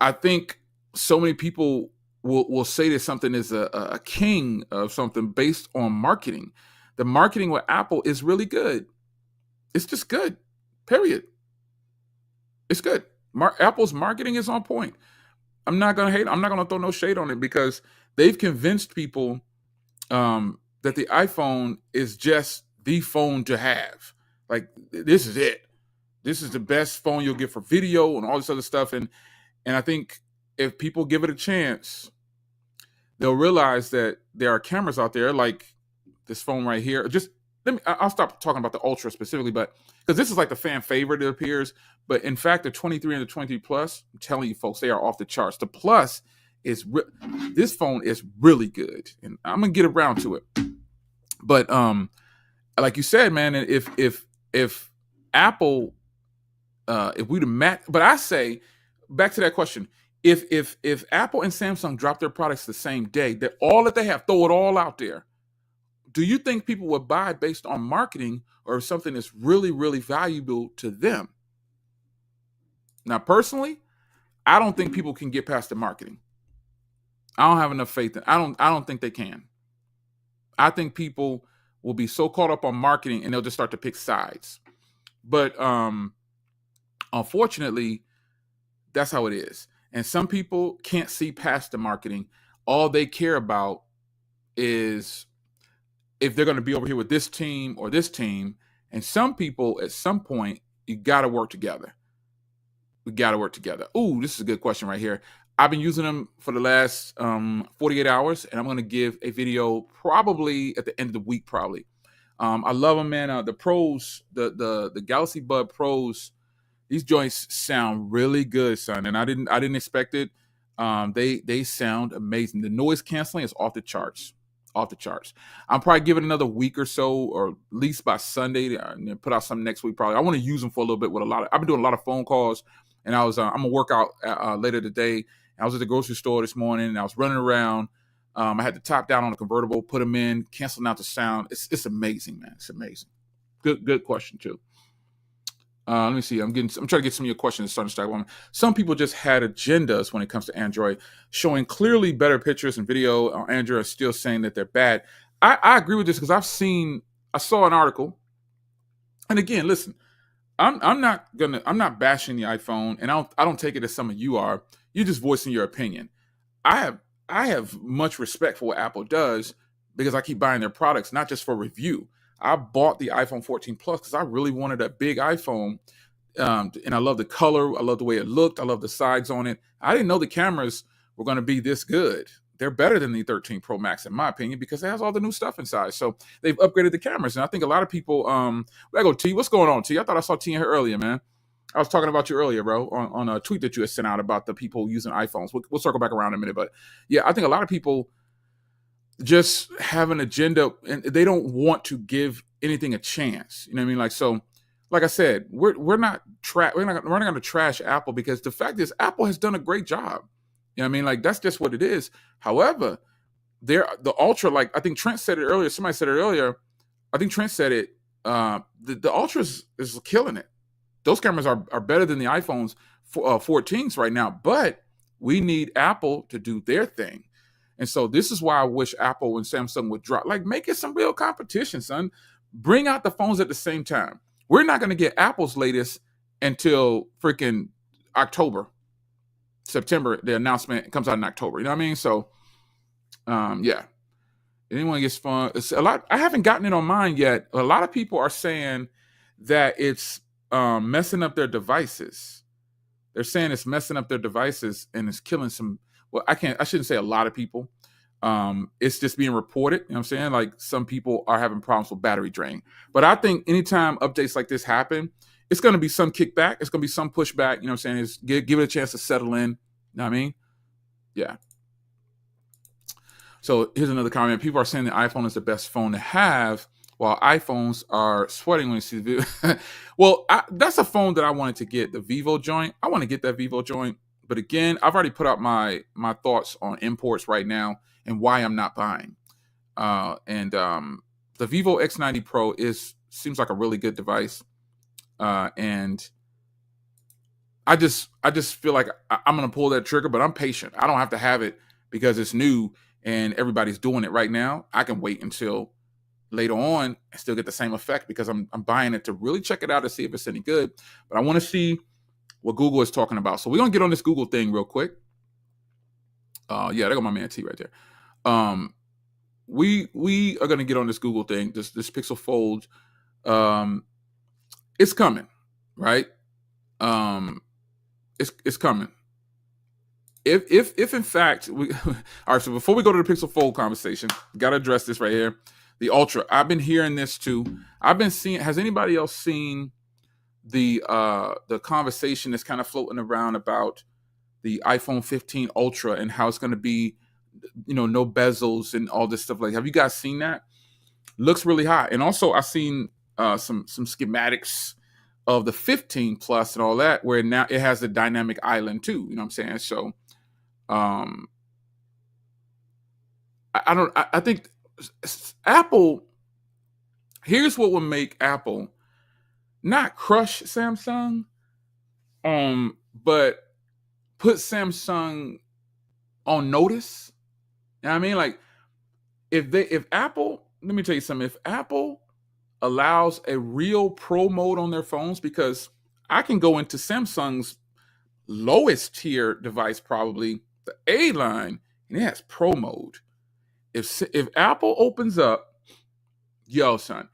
I think so many people will say that something is a king of something based on marketing. The marketing with Apple is really good. It's just good, period. It's good. Apple's marketing is on point. I'm not going to hate. I'm not going to throw no shade on it, because they've convinced people that the iPhone is just the phone to have. Like, this is it. This is the best phone you'll get for video and all this other stuff. And I think if people give it a chance, they'll realize that there are cameras out there like this phone right here. I'll stop talking about the Ultra specifically, but because this is like the fan favorite, it appears. But in fact, the 23 and the 23 Plus, I'm telling you folks, they are off the charts. The Plus this phone is really good, and I'm gonna get around to it. But like you said, man, if Apple, if we'd have met, but I say, back to that question, if Apple and Samsung drop their products the same day, that all that they have, throw it all out there, do you think people would buy based on marketing or something that's really, really valuable to them? Now, personally, I don't think people can get past the marketing. I don't have enough faith in. I don't think they can. I think people will be so caught up on marketing and they'll just start to pick sides. But unfortunately, that's how it is. And some people can't see past the marketing. All they care about is if they're going to be over here with this team or this team. And some people, at some point, you got to work together. We got to work together. Ooh, this is a good question right here. I've been using them for the last 48 hours, and I'm going to give a video probably at the end of the week, probably. I love them, man. The Pros, the Galaxy Bud Pros, these joints sound really good, son. And I didn't expect it. They sound amazing. The noise canceling is off the charts. Off the charts. I'm probably giving another week or so, or at least by Sunday, and then put out something next week. Probably. I want to use them for a little bit with I've been doing a lot of phone calls, and I'm gonna work out later today. I was at the grocery store this morning, and I was running around. I had the top down on the convertible, put them in, canceling out the sound. It's amazing, man. It's amazing. Good question too. Let me see. I'm trying to get some of your questions starting to start. Some people just had agendas when it comes to Android, showing clearly better pictures and video. Android are still saying that they're bad. I agree with this because I saw an article, and again, listen, I'm not bashing the iPhone, and I don't take it as some of you are. You're just voicing your opinion. I have much respect for what Apple does because I keep buying their products, not just for review. I bought the iPhone 14 Plus because I really wanted a big iPhone, and I love the color. I love the way it looked. I love the sides on it. I didn't know the cameras were going to be this good. They're better than the 13 Pro Max, in my opinion, because it has all the new stuff inside. So they've upgraded the cameras, and I think a lot of people. I go, T. What's going on, T? I thought I saw T in here earlier, man. I was talking about you earlier, bro, on a tweet that you had sent out about the people using iPhones. We'll circle back around in a minute, but yeah, I think a lot of people just have an agenda and they don't want to give anything a chance. You know what I mean? Like, so, like I said, we're not going to trash Apple, because the fact is Apple has done a great job. You know what I mean? Like, that's just what it is. However, the Ultra, like I think Trent said it earlier. Somebody said it earlier. I think Trent said it. The Ultra is killing it. Those cameras are better than the iPhones 14s right now, but we need Apple to do their thing. And so this is why I wish Apple and Samsung would drop, like, make it some real competition, son. Bring out the phones at the same time. We're not going to get Apple's latest until freaking October, September. The announcement comes out in October. You know what I mean? So, yeah. Anyone gets fun. It's a lot. I haven't gotten it on mine yet. A lot of people are saying that it's messing up their devices. They're saying it's messing up their devices and it's killing some. Well, I shouldn't say a lot of people. It's just being reported. You know what I'm saying? Like, some people are having problems with battery drain. But I think anytime updates like this happen, it's going to be some kickback. It's going to be some pushback. You know what I'm saying? It's give it a chance to settle in. You know what I mean? Yeah. So here's another comment. People are saying the iPhone is the best phone to have, while iPhones are sweating when you see the video. Well, that's a phone that I wanted to get, the Vivo joint. I want to get that Vivo joint. But again, I've already put out my thoughts on imports right now and why I'm not buying. The Vivo X90 Pro seems like a really good device. And I just feel like I'm going to pull that trigger, but I'm patient. I don't have to have it because it's new and everybody's doing it right now. I can wait until later on and still get the same effect because I'm buying it to really check it out to see if it's any good. But I want to see what Google is talking about. So we're going to get on this Google thing real quick. Yeah, there go my man T right there. We are going to get on this Google thing, this Pixel Fold. It's coming, right? It's coming. If in fact we all right, so before we go to the Pixel Fold conversation, got to address this right here. The Ultra. I've been hearing this too. I've been seeing. Has anybody else seen the conversation that's kind of floating around about the iPhone 15 Ultra and how it's going to be, no bezels and all this stuff? Like, have you guys seen that? Looks really hot. And also, I've seen some schematics of the 15 Plus and all that, where now it has the dynamic island too. You know what I'm saying? So, I think Apple. Here's what would make Apple not crush Samsung, but put Samsung on notice. You know what I mean? Like, if Apple, let me tell you something. If Apple allows a real pro mode on their phones, because I can go into Samsung's lowest tier device, probably the A line, and it has pro mode. If Apple opens up, yo, son,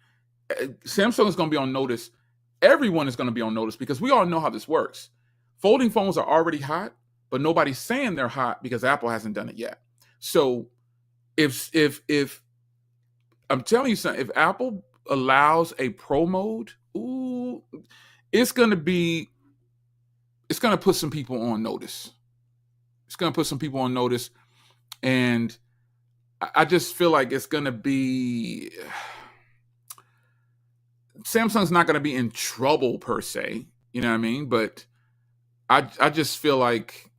Samsung is going to be on notice. Everyone is going to be on notice because we all know how this works. Folding phones are already hot, but nobody's saying they're hot because Apple hasn't done it yet. So if I'm telling you something, if Apple allows a pro mode, it's going to put some people on notice. It's going to put some people on notice. And I just feel like it's going to be, Samsung's not going to be in trouble per se, you know what I mean? But I just feel like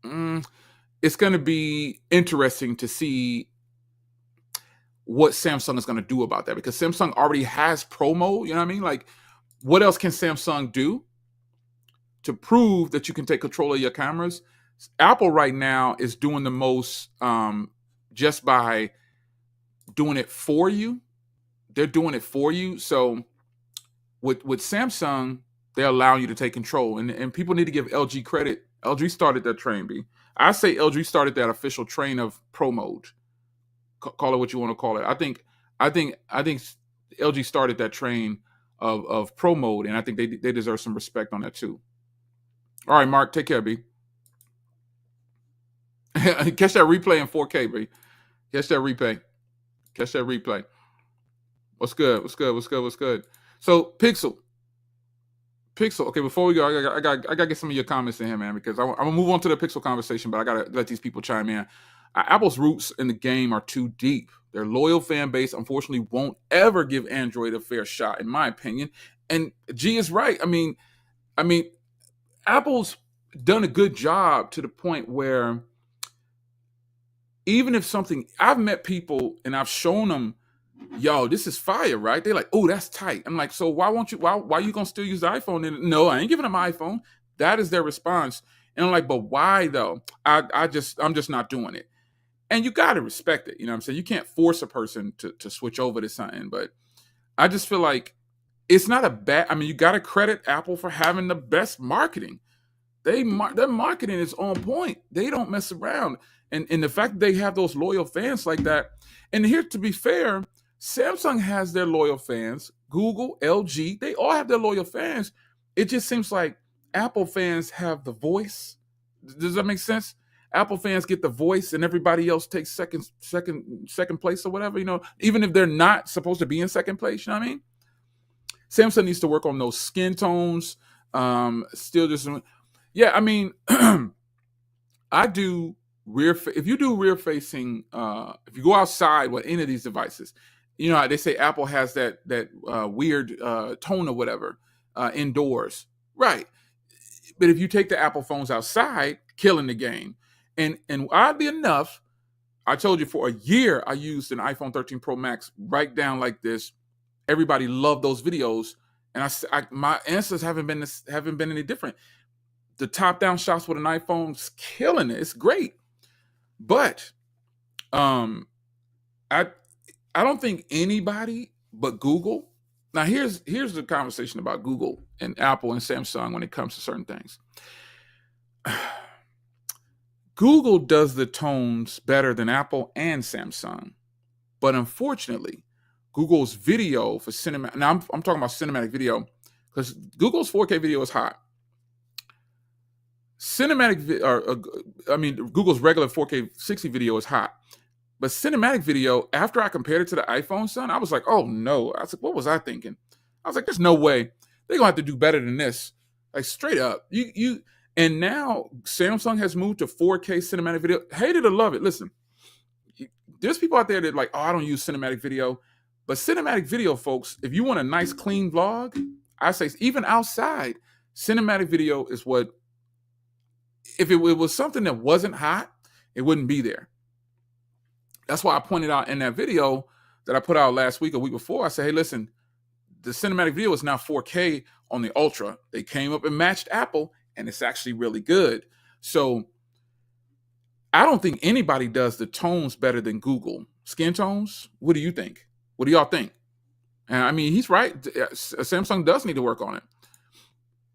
it's going to be interesting to see what Samsung is going to do about that, because Samsung already has pro mode, you know what I mean? Like, what else can Samsung do to prove that you can take control of your cameras? Apple right now is doing the most just by doing it for you. They're doing it for you. So with Samsung, they're allowing you to take control. And people need to give LG credit. LG started that train, B. I say LG started that official train of pro mode. Call it what you want to call it. I think LG started that train of pro mode, and I think they deserve some respect on that too. All right, Mark, take care, B. Catch that replay in 4K, B. Catch that replay. What's good? So Pixel. Okay, before we go, I gotta get some of your comments in here, man, because I'm gonna move on to the Pixel conversation, but I gotta let these people chime in. Apple's roots in the game are too deep. Their loyal fan base, unfortunately, won't ever give Android a fair shot, in my opinion. And G is right. I mean, Apple's done a good job to the point where even if something, I've met people and I've shown them yo, this is fire, right? They're like, oh, that's tight. I'm like, so why won't you? Why you gonna still use the iPhone? And no, I ain't giving them my iPhone. That is their response. And I'm like, but why though? I'm just not doing it. And you got to respect it. You know what I'm saying? You can't force a person to switch over to something. But I just feel like it's not a bad. I mean, you got to credit Apple for having the best marketing. Their marketing is on point. They don't mess around. And the fact that they have those loyal fans like that. And here, to be fair, Samsung has their loyal fans. Google, LG, they all have their loyal fans. It just seems like Apple fans have the voice. Does that make sense? Apple fans get the voice, and everybody else takes second place or whatever. You know, even if they're not supposed to be in second place. You know what I mean? Samsung needs to work on those skin tones. Still just, yeah. I mean, I do if you do rear facing, if you go outside with any of these devices, you know they say Apple has that weird tone or whatever indoors, right? But if you take the Apple phones outside, killing the game. And oddly enough, I told you for a year I used an iPhone 13 Pro Max right down like this. Everybody loved those videos, and my answers haven't been any different. The top down shots with an iPhone's killing it. It's great. But I don't think anybody but Google. Now here's the conversation about Google and Apple and Samsung when it comes to certain things. Google does the tones better than Apple and Samsung. But unfortunately, Google's video for cinematic. Now I'm talking about cinematic video because Google's 4K video is hot. Google's regular 4K 60 video is hot. But cinematic video, after I compared it to the iPhone, son, I was like, oh no. I was like, what was I thinking? I was like, there's no way. They're gonna have to do better than this. Like straight up. And now Samsung has moved to 4K cinematic video. Hate it or love it. Listen, there's people out there that like, oh, I don't use cinematic video. But cinematic video, folks, if you want a nice, clean vlog, I say even outside, cinematic video is what. If it was something that wasn't hot, it wouldn't be there. That's why I pointed out in that video that I put out last week, a week before, I said, hey, listen, the cinematic video is now 4K on the Ultra. They came up and matched Apple, and it's actually really good. So I don't think anybody does the tones better than Google. Skin tones? What do you think? What do y'all think? And I mean, he's right. Samsung does need to work on it.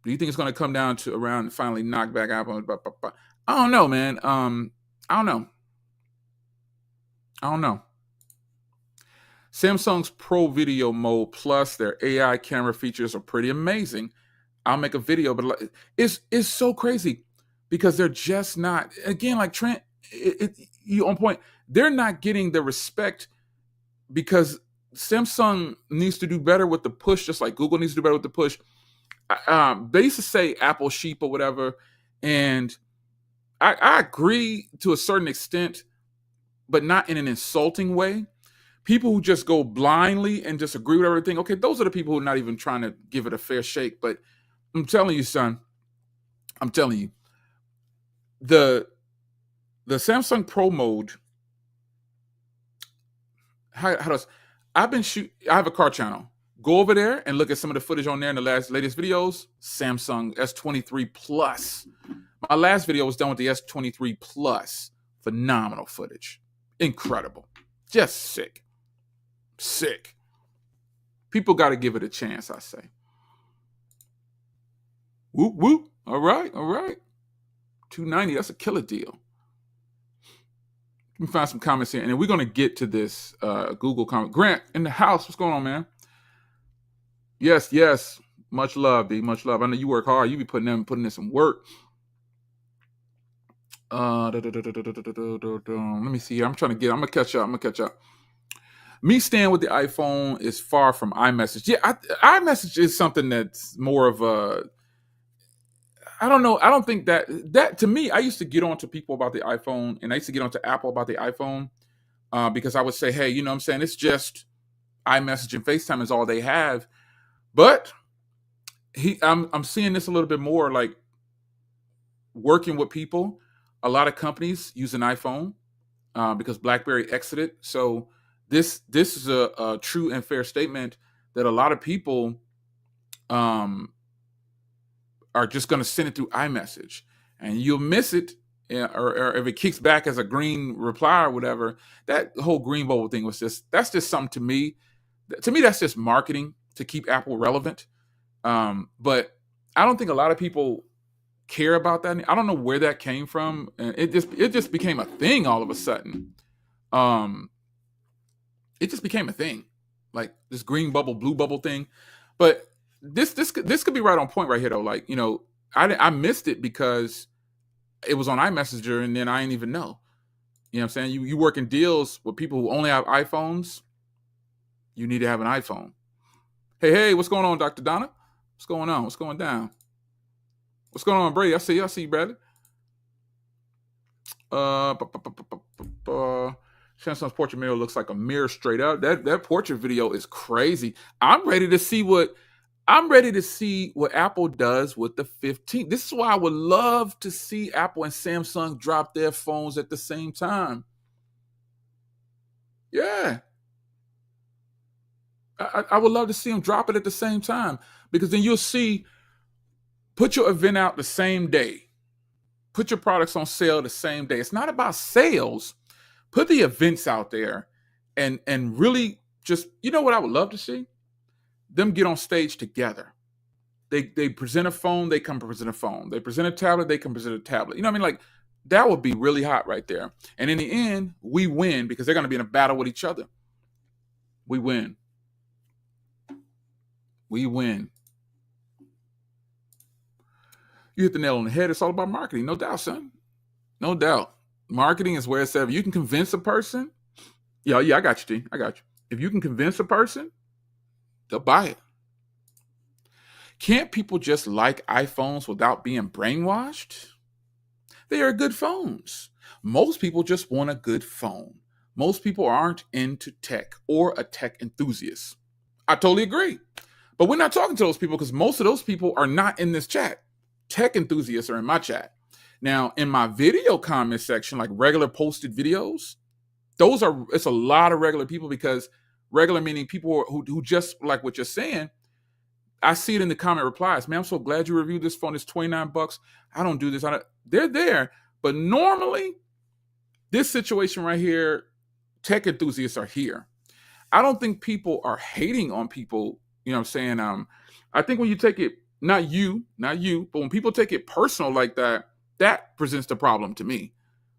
Do you think it's going to come down to around and finally knock back Apple? I don't know, man. I don't know. Samsung's Pro Video Mode Plus, their AI camera features are pretty amazing. I'll make a video, but it's so crazy because they're just not. Again, like Trent, you on point. They're not getting the respect because Samsung needs to do better with the push, just like Google needs to do better with the push. They used to say Apple sheep or whatever, and I agree to a certain extent, but not in an insulting way. People who just go blindly and just agree with everything, okay, those are the people who are not even trying to give it a fair shake. But I'm telling you, son, I'm telling you, the Samsung Pro Mode, I have a car channel. Go over there and look at some of the footage on there in the latest videos. Samsung S23 Plus. My last video was done with the S23 Plus. Phenomenal footage. Incredible. Just sick. Sick. People got to give it a chance, I say. Whoop, whoop. All right. $290, that's a killer deal. Let me find some comments here, and then we're going to get to this Google comment. Grant, in the house, what's going on, man? Yes. Much love, D. Much love. I know you work hard. You be putting in some work. Let me see here. I'm gonna catch up. Me staying with the iPhone is far from iMessage. Yeah, iMessage is something that's more of a. I don't know. I don't think that to me, I used to get on to people about the iPhone, and I used to get on to Apple about the iPhone because I would say, hey, you know what I'm saying? It's just iMessage and FaceTime is all they have. But I'm seeing this a little bit more like working with people. A lot of companies use an iPhone because BlackBerry exited. So this is a true and fair statement that a lot of people are just going to send it through iMessage, and you'll miss it, or if it kicks back as a green reply or whatever. That whole green bubble thing was that's just something to me. To me, that's just marketing to keep Apple relevant. But I don't think a lot of people care about that. I don't know where that came from, and it just became a thing all of a sudden. It just became a thing, like this green bubble, blue bubble thing. But this could be right on point right here though. Like, I missed it because it was on iMessenger, and then I didn't even know. You know what I'm saying? You work in deals with people who only have iPhones. You need to have an iPhone. Hey, what's going on, Dr. Donna? What's going on? What's going down? What's going on, Brady? I see you, Bradley. Samsung's portrait mirror looks like a mirror straight up. That portrait video is crazy. I'm ready to see what Apple does with the 15. This is why I would love to see Apple and Samsung drop their phones at the same time. Yeah. I would love to see them drop it at the same time, because then you'll see, put your event out the same day. Put your products on sale the same day. It's not about sales. Put the events out there and really just, what I would love to see? Them get on stage together. They present a phone, they come present a phone. They present a tablet, they come present a tablet. You know what I mean? Like, that would be really hot right there. And in the end, we win, because they're going to be in a battle with each other. We win. We win. You hit the nail on the head. It's all about marketing. No doubt, son. No doubt. Marketing is where it's at. If you can convince a person, yeah, I got you, T. I got you. If you can convince a person, they'll buy it. Can't people just like iPhones without being brainwashed? They are good phones. Most people just want a good phone. Most people aren't into tech or a tech enthusiast. I totally agree. But we're not talking to those people, because most of those people are not in this chat. Tech enthusiasts are in my chat. Now, in my video comment section, like regular posted videos, it's a lot of regular people, because regular meaning people who just like what you're saying. I see it in the comment replies. Man, I'm so glad you reviewed this phone. It's $29. I don't do this. They're there. But normally, this situation right here, tech enthusiasts are here. I don't think people are hating on people. You know what I'm saying? I think when you take it, not you, but when people take it personal like that, that presents the problem to me.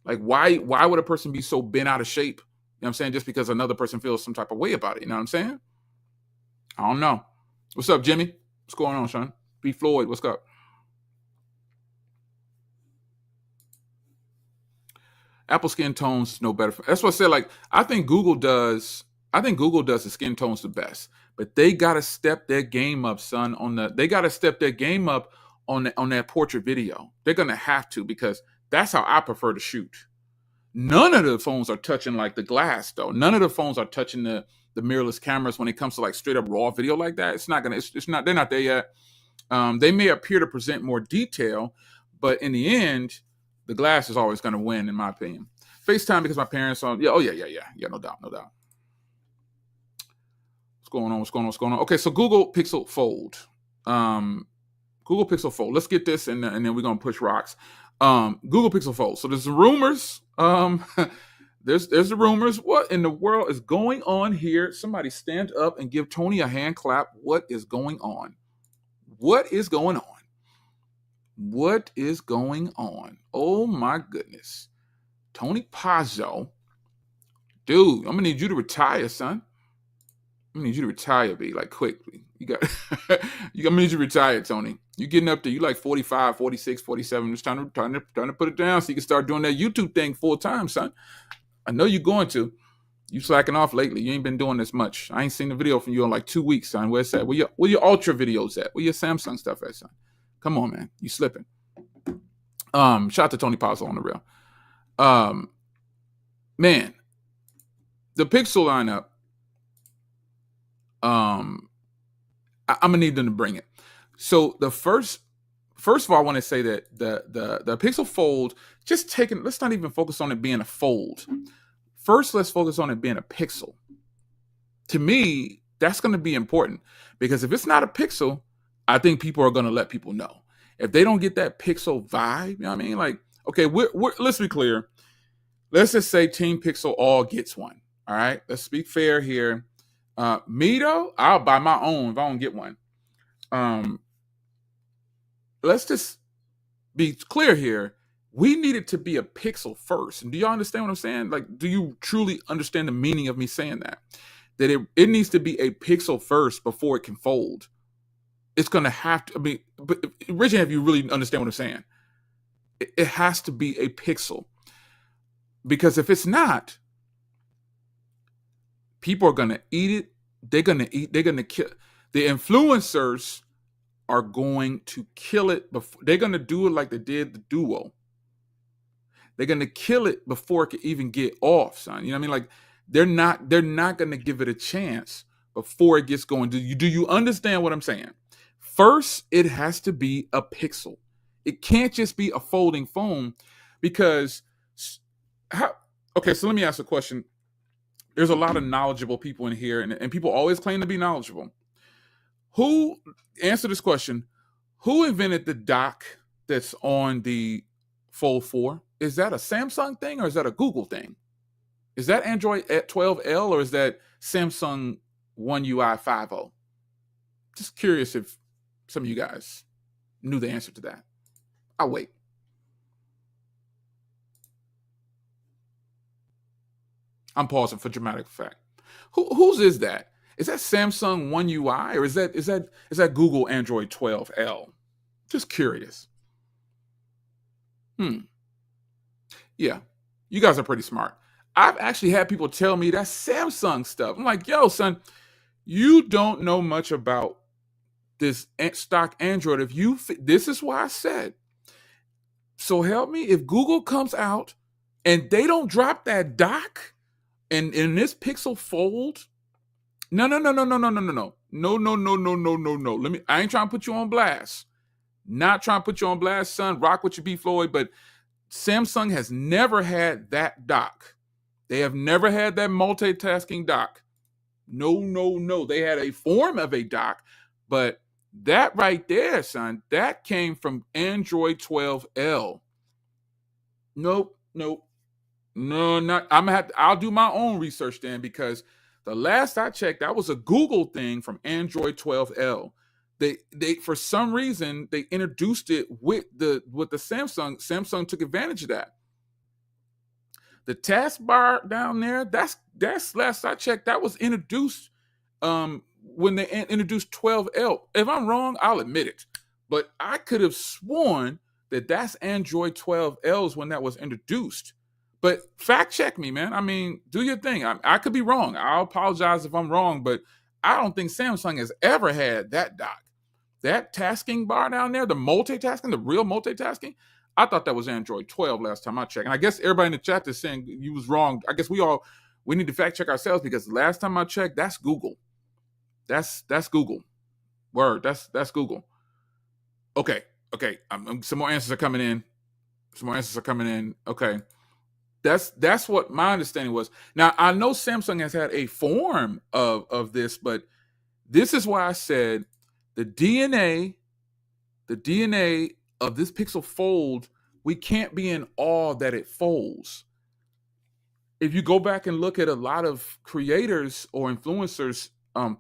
Like, why would a person be so bent out of shape? You know what I'm saying? Just because another person feels some type of way about it. You know what I'm saying? I don't know. What's up, Jimmy? What's going on, Sean? B. Floyd, what's up? Apple skin tones is no better. That's what I said. Like, I think Google does the skin tones the best. But they gotta step their game up, son. They gotta step their game up on that portrait video. They're gonna have to, because that's how I prefer to shoot. None of the phones are touching like the glass, though. None of the phones are touching the mirrorless cameras when it comes to like straight up raw video like that. It's not gonna. It's not. They're not there yet. They may appear to present more detail, but in the end, the glass is always going to win, in my opinion. FaceTime, because my parents are. Yeah. Oh yeah. No doubt. What's going on? Okay, so Google Pixel Fold. Google Pixel Fold. Let's get this, and then we're gonna push rocks. Google Pixel Fold. So there's the rumors. There's the rumors. What in the world is going on here? Somebody stand up and give Tony a hand clap. What is going on? What is going on? What is going on? Oh my goodness. Tony Pazzo. Dude, I'm gonna need you to retire, son. I'm gonna need you to retire, B, like quickly. I'm gonna need you to retire, Tony. You're getting up there, you like 45, 46, 47. Just trying to put it down so you can start doing that YouTube thing full time, son. I know you're going to. You slacking off lately. You ain't been doing this much. I ain't seen the video from you in like 2 weeks, son. Where's that? Where your Ultra videos at? Where your Samsung stuff at, son? Come on, man. You slipping. Shout out to Tony Pazzo on the real. Man, the Pixel lineup. I'm gonna need them to bring it. So the first of all, I want to say that the Pixel Fold, let's not even focus on it being a fold. First, let's focus on it being a Pixel. To me, that's going to be important, because if it's not a Pixel, I think people are going to let people know. If they don't get that Pixel vibe, you know what I mean? Like, okay, let's be clear. Let's just say Team Pixel all gets one. All right, let's be fair here. Me though, I'll buy my own if I don't get one. Let's just be clear here. We need it to be a Pixel first. And do y'all understand what I'm saying? Like, do you truly understand the meaning of me saying that? That it needs to be a Pixel first before it can fold. It's going to have to, but originally, if you really understand what I'm saying, it has to be a Pixel. Because if it's not, people are going to eat it. They're going to kill. The influencers are going to kill it before. They're going to do it like they did the Duo. They're going to kill it before it can even get off, son. You know what I mean? Like, they're not going to give it a chance before it gets going. Do you understand what I'm saying? First, it has to be a Pixel. It can't just be a folding phone, because okay, so let me ask a question. There's a lot of knowledgeable people in here, and people always claim to be knowledgeable. Answer this question. Who invented the dock that's on the Fold 4? Is that a Samsung thing or is that a Google thing? Is that Android 12L or is that Samsung One UI 5.0? Just curious if some of you guys knew the answer to that. I'll wait. I'm pausing for dramatic effect. Whose is that? Is that Samsung One UI or is that Google Android 12L? Just curious. Yeah, you guys are pretty smart. I've actually had people tell me that's Samsung stuff. I'm like, yo, son, you don't know much about this stock Android. This is why I said, so help me, if Google comes out and they don't drop that dock and in this Pixel Fold, no. I ain't trying to put you on blast. Not trying to put you on blast, son. Rock with your B Floyd, but Samsung has never had that dock. They have never had that multitasking dock. No. They had a form of a dock, but that right there, son, that came from Android 12L. Nope. No, not. I'll do my own research then, because the last I checked, that was a Google thing from Android 12L. They for some reason they introduced it with the Samsung. Samsung took advantage of that. The taskbar down there, that's last I checked, that was introduced when they introduced 12L. If I'm wrong, I'll admit it. But I could have sworn that that's Android 12Ls when that was introduced. But fact check me, man. I mean, do your thing. I could be wrong. I'll apologize if I'm wrong, but I don't think Samsung has ever had that dock. That tasking bar down there, the multitasking, the real multitasking, I thought that was Android 12 last time I checked. And I guess everybody in the chat is saying you was wrong. I guess we need to fact check ourselves, because last time I checked, that's Google. That's Google. Word, that's Google. Okay. Some more answers are coming in. Okay. That's what my understanding was. Now, I know Samsung has had a form of this, but this is why I said the DNA of this Pixel Fold, we can't be in awe that it folds. If you go back and look at a lot of creators or influencers'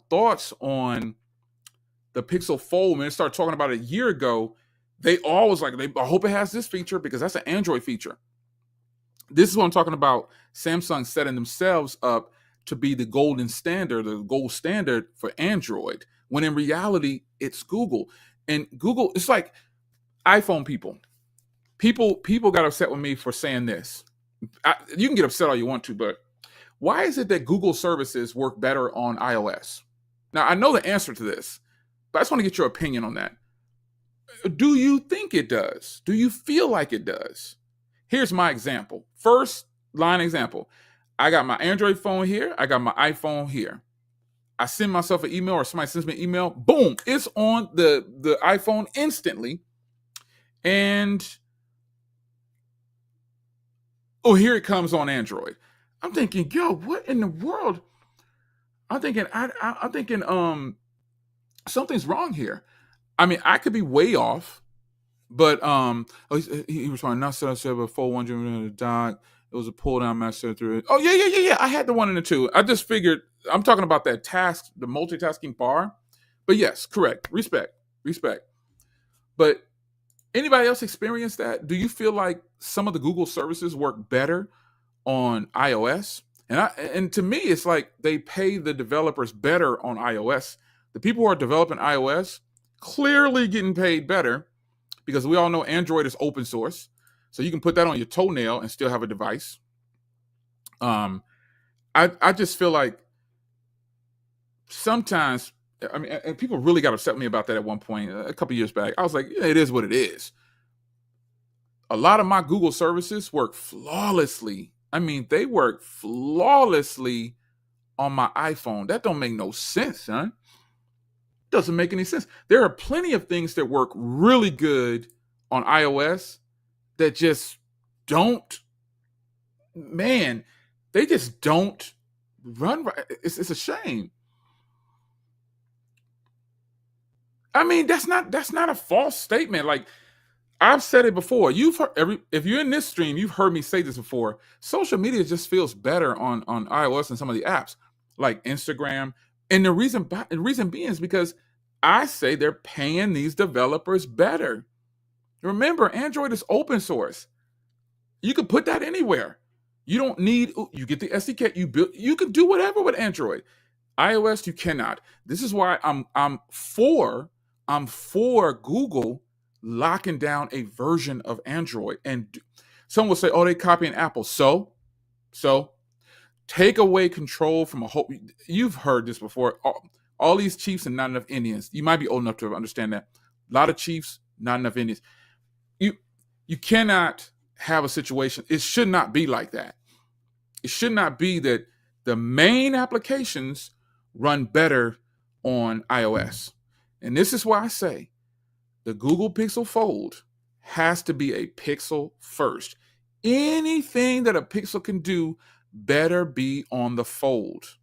thoughts on the Pixel Fold, when they started talking about it a year ago, they always like, I hope it has this feature because that's an Android feature. This is what I'm talking about. Samsung setting themselves up to be the golden standard, the gold standard for Android, when in reality, it's Google. And Google, it's like iPhone people. People got upset with me for saying this. You can get upset all you want to, but why is it that Google services work better on iOS? Now, I know the answer to this, but I just want to get your opinion on that. Do you think it does? Do you feel like it does? Here's my example. First line example. I got my Android phone here. I got my iPhone here. I send myself an email or somebody sends me an email. Boom. It's on the iPhone instantly. And here it comes on Android. I'm thinking, yo, what in the world? I'm thinking something's wrong here. I mean, I could be way off, but he was trying not set up a 4-1 in the dock. It was a pull down match through. Oh yeah. I had the 1 and the 2. I just figured I'm talking about that task, the multitasking bar. But yes, correct. Respect. But anybody else experience that? Do you feel like some of the Google services work better on iOS? And to me, it's like they pay the developers better on iOS. The people who are developing iOS clearly getting paid better because we all know Android is open source, so you can put that on your toenail and still have a device. I just feel like sometimes, I mean, and people really got upset with me about that at one point a couple years back. I was like, yeah, it is what it is. A lot of my Google services work flawlessly. I mean, they work flawlessly on my iPhone. That don't make no sense, son. Doesn't make any sense. There are plenty of things that work really good on iOS that just don't, man, they just don't run right. It's a shame. I mean, that's not a false statement. Like, I've said it before. You've heard if you're in this stream, you've heard me say this before. Social media just feels better on iOS and some of the apps like Instagram. And the reason being is because I say they're paying these developers better. Remember, Android is open source. You can put that anywhere. You don't need, you get the SDK, you can do whatever with Android. iOS, you cannot. This is why I'm for Google locking down a version of Android. And some will say, oh, they copying Apple. So take away control from a whole, you've heard this before. All these chiefs and not enough Indians. You might be old enough to understand that. A lot of chiefs, not enough Indians. You cannot have a situation. It should not be like that. It should not be that the main applications run better on iOS. And this is why I say the Google Pixel Fold has to be a Pixel first. Anything that a Pixel can do better be on the Fold.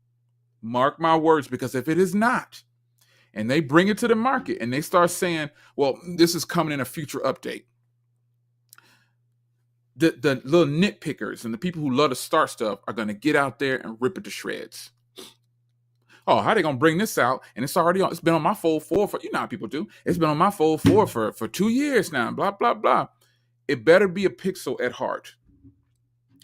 Mark my words, because if it is not, and they bring it to the market and they start saying, well, this is coming in a future update, the little nitpickers and the people who love to start stuff are going to get out there and rip it to shreds. Oh, how are they going to bring this out? And it's been on my Fold 4 for, you know how people do. It's been on my Fold 4 for 2 years now, blah, blah, blah. It better be a Pixel at heart.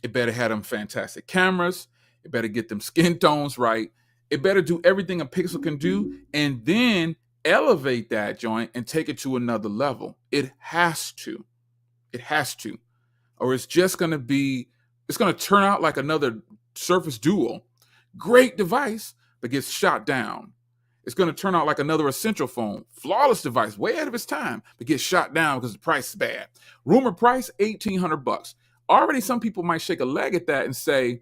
It better have them fantastic cameras. It better get them skin tones right. It better do everything a Pixel can do and then elevate that joint and take it to another level. It has to. Or it's just going to turn out like another Surface Duo. Great device, but gets shot down. It's going to turn out like another Essential phone. Flawless device, way ahead of its time, but gets shot down because the price is bad. Rumor price, $1,800. Already some people might shake a leg at that and say,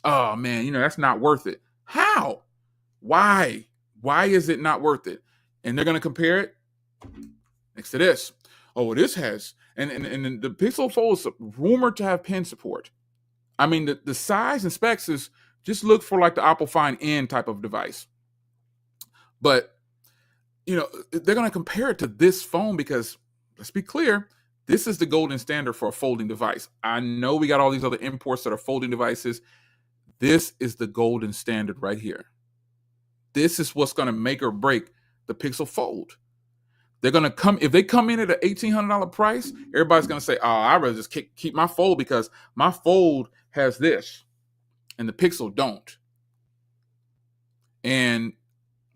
oh man, that's not worth it. How? Why? Why is it not worth it? And they're going to compare it next to this. Oh, this has, and the Pixel Fold is rumored to have pen support. I mean, the size and specs is, just look for like the Apple Find N type of device. But, they're going to compare it to this phone because, let's be clear, this is the golden standard for a folding device. I know we got all these other imports that are folding devices. This is the golden standard right here. This is what's going to make or break the Pixel Fold. They're going to if they come in at an $1,800 price, everybody's going to say, oh, I'd rather just keep my Fold because my Fold has this and the Pixel don't. And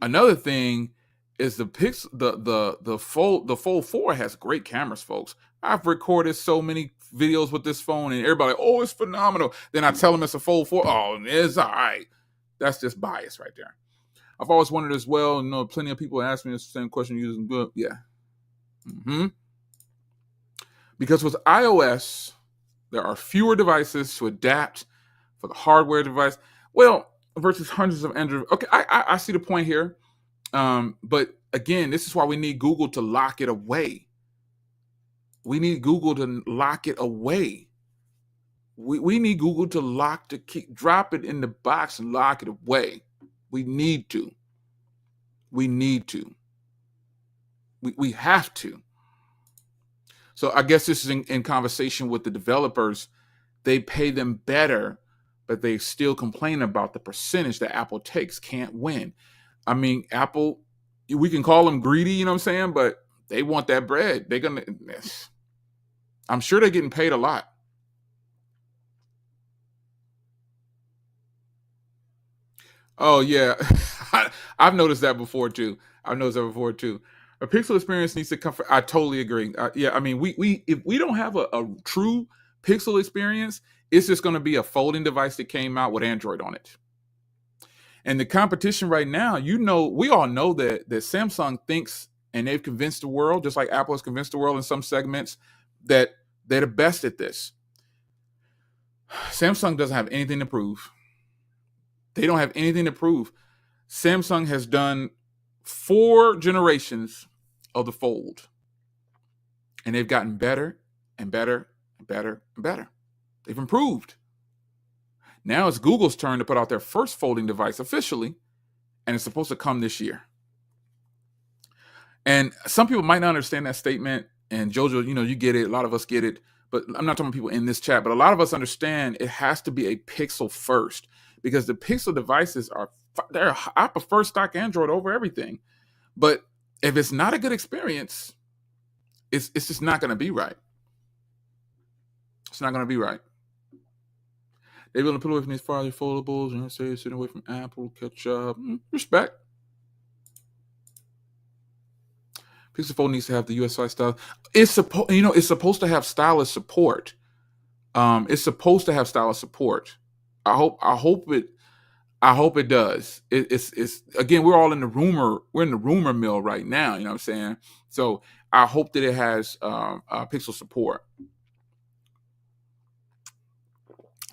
another thing is the Pixel, the Fold 4 has great cameras, folks. I've recorded so many videos with this phone and everybody, oh, it's phenomenal. Then I tell them it's a Fold 4. Oh, it's all right. That's just bias right there. I've always wondered as well, plenty of people ask me the same question using good. Yeah. Because with iOS, there are fewer devices to adapt for the hardware device. Well, versus hundreds of Android. Okay, I see the point here. But again, this is why we need Google to lock it away. We need Google to lock it away. We need Google to drop it in the box and lock it away. We need to. We need to. We have to. So I guess this is in conversation with the developers. They pay them better, but they still complain about the percentage that Apple takes. Can't win. I mean, Apple, we can call them greedy, you know what I'm saying? But they want that bread. I'm sure they're getting paid a lot. Oh yeah, I've noticed that before too. A Pixel experience needs to come. I totally agree. Yeah, I mean, we if we don't have a true Pixel experience, it's just going to be a folding device that came out with Android on it. And the competition right now, we all know that Samsung thinks, and they've convinced the world, just like Apple has convinced the world in some segments, that they're the best at this. Samsung doesn't have anything to prove. They don't have anything to prove. Samsung has done 4 generations of the Fold, and they've gotten better and better and better and better. They've improved. Now it's Google's turn to put out their first folding device officially, and it's supposed to come this year. And some people might not understand that statement. And Jojo, you get it. A lot of us get it. But I'm not talking about people in this chat, but a lot of us understand it has to be a Pixel first, because the Pixel devices I prefer stock Android over everything. But if it's not a good experience, it's just not going to be right. It's not going to be right. They willing to put away from these farther foldables and say sitting away from Apple, catch up. Respect. Pixel Fold needs to have the USI style. It's supposed to have stylus support. It's supposed to have stylus support. I hope it does. It's again, we're all in the rumor mill right now. You know what I'm saying? So I hope that it has Pixel support.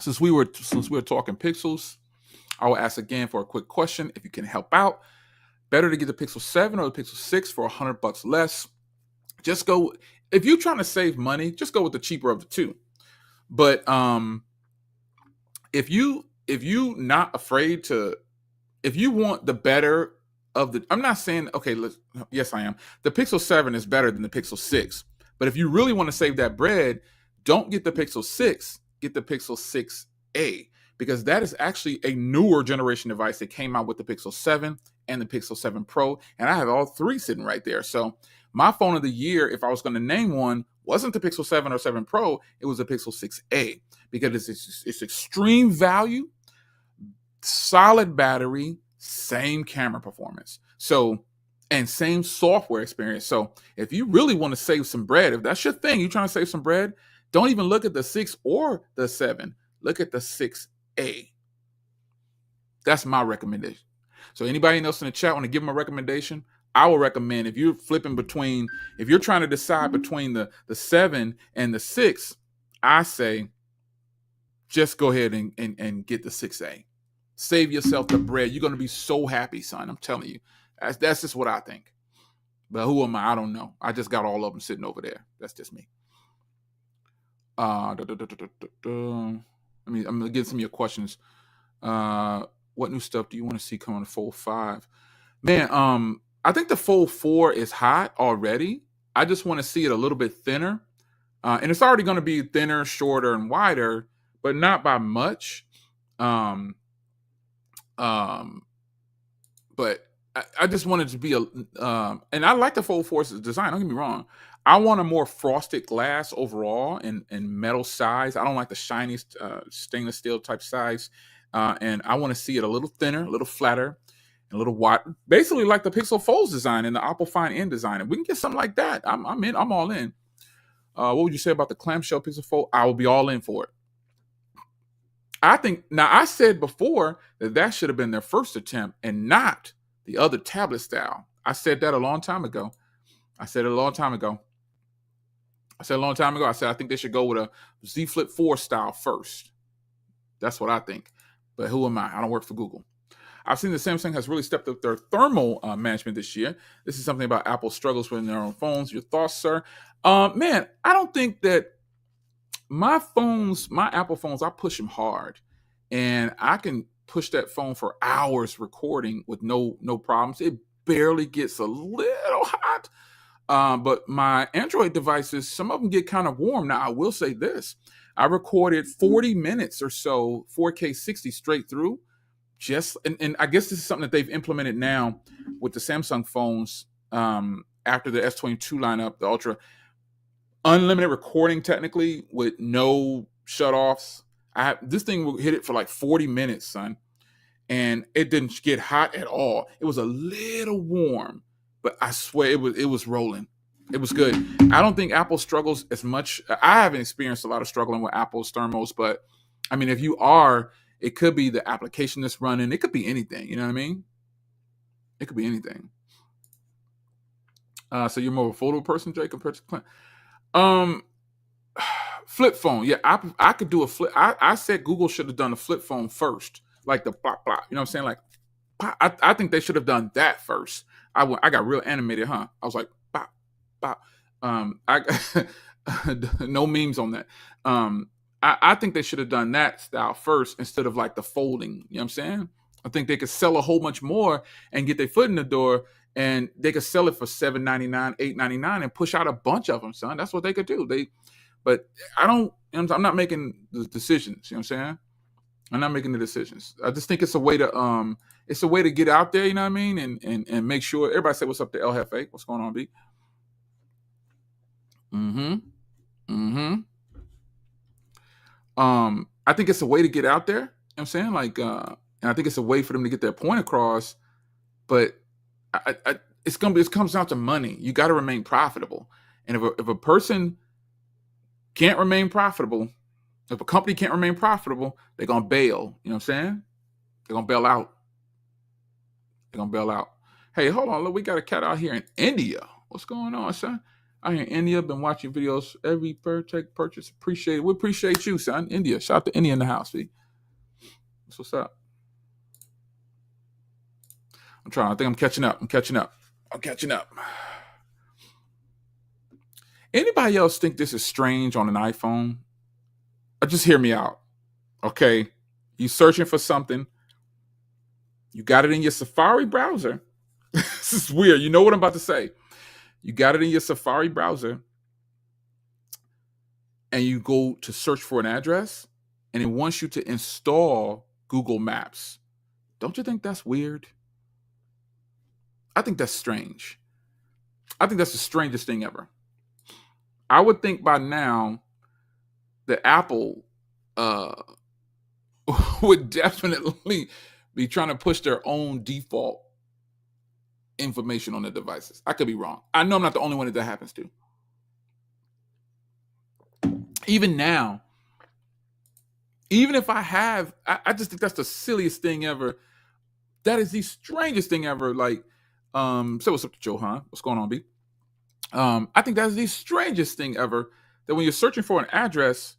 Since we were talking Pixels, I will ask again for a quick question. If you can help out, better to get the Pixel 7 or the Pixel 6 for $100 less. Just go, if you're trying to save money, just go with the cheaper of the two. But if you not afraid to, if you want the better of the, I'm not saying, okay, yes, I am. The Pixel 7 is better than the Pixel 6. But if you really want to save that bread, don't get the Pixel 6, get the Pixel 6a, because that is actually a newer generation device that came out with the Pixel 7 and the Pixel 7 Pro. And I have all 3 sitting right there. So my phone of the year, if I was going to name one, wasn't the Pixel 7 or 7 Pro, it was the Pixel 6a, because it's extreme value, solid battery, same camera performance. So, and same software experience. So if you really want to save some bread, if that's your thing, you're trying to save some bread, don't even look at the 6 or the 7. Look at the 6a. That's my recommendation. So anybody else in the chat want to give them a recommendation? I would recommend, if you're if you're trying to decide between the 7 and the 6, I say just go ahead and get the 6a. Save yourself the bread. You're going to be so happy, son. I'm telling you. That's just what I think. But who am I? I don't know. I just got all of them sitting over there. That's just me. I'm going to get some of your questions. What new stuff do you want to see come on the Fold 5? Man, I think the Fold 4 is hot already. I just want to see it a little bit thinner. And it's already going to be thinner, shorter, and wider, but not by much. But I just wanted to be and I like the Fold 4's design. Don't get me wrong. I want a more frosted glass overall and metal size. I don't like the shiny stainless steel type size. And I want to see it a little thinner, a little flatter, and a little wide. Basically like the Pixel Fold's design and the Apple Fine N design. If we can get something like that, I'm in. I'm all in. What would you say about the clamshell Pixel Fold? I will be all in for it. I think, now I said before that should have been their first attempt and not the other tablet style. I said that a long time ago. I said I think they should go with a Z Flip 4 style first. That's what I think. But who am I? I don't work for Google. I've seen that Samsung has really stepped up their thermal management this year. This is something about Apple's struggles with their own phones. Your thoughts, sir? Man, I don't think that my Apple phones, I push them hard. And I can push that phone for hours recording with no problems. It barely gets a little hot. But my Android devices, some of them get kind of warm. Now, I will say this. I recorded 40 minutes or so, 4K 60 straight through. And I guess this is something that they've implemented now with the Samsung phones after the S22 lineup, the Ultra. Unlimited recording technically with no shutoffs. This thing will hit it for like 40 minutes, son. And it didn't get hot at all. It was a little warm, but I swear it was rolling. It was good. I don't think Apple struggles as much. I haven't experienced a lot of struggling with Apple's thermals, but I mean, if you are, it could be the application that's running. It could be anything. You know what I mean? It could be anything. So you're more of a photo person, Jay, compared to Clint? Flip phone. Yeah, I could do a flip. I said Google should have done a flip phone first, like the blah blah. You know what I'm saying? Like, I think they should have done that first. I got real animated, huh? I was like, bop, bop. No memes on that. I think they should have done that style first instead of like the folding. You know what I'm saying? I think they could sell a whole bunch more and get their foot in the door, and they could sell it for $7.99, $8.99, and push out a bunch of them, son. That's what they could do. But I'm not making the decisions. You know what I'm saying? I'm not making the decisions. I just think it's a way to get out there. You know what I mean? And make sure everybody say what's up to El Jefe. What's going on, B? I think it's a way to get out there. You know what I'm saying? Like, and I think it's a way for them to get their point across. But it comes down to money. You got to remain profitable. And if a person can't remain profitable, if a company can't remain profitable, they're gonna bail. You know what I'm saying? They're gonna bail out. Hey, hold on. Look, we got a cat out here in India. What's going on, son? Out here in India, been watching videos every purchase. Appreciate it. We appreciate you, son. India. Shout out to India in the house, B. That's what's up. I'm trying. I think I'm catching up. Anybody else think this is strange on an iPhone? Just hear me out. Okay. You searching for something. You got it in your Safari browser. This is weird. You know what I'm about to say. You got it in your Safari browser, and you go to search for an address, and it wants you to install Google Maps. Don't you think that's weird? I think that's strange. I think that's the strangest thing ever. I would think by now that Apple would definitely be trying to push their own default information on the devices. I could be wrong. I know I'm not the only one that happens to. Even now, even if I have, I just think that's the silliest thing ever. That is the strangest thing ever. Like, so what's up to Johan? What's going on, B? I think that's the strangest thing ever. That when you're searching for an address,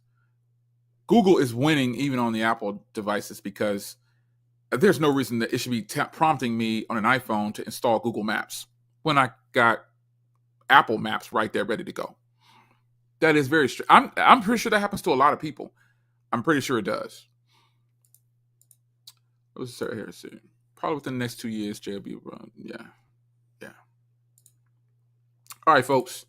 Google is winning even on the Apple devices, because there's no reason that it should be prompting me on an iPhone to install Google Maps when I got Apple Maps right there ready to go. That is very strange. I'm pretty sure that happens to a lot of people. I'm pretty sure it does. Let's start here soon. Probably within the next 2 years, JLB will run. Yeah. All right, folks.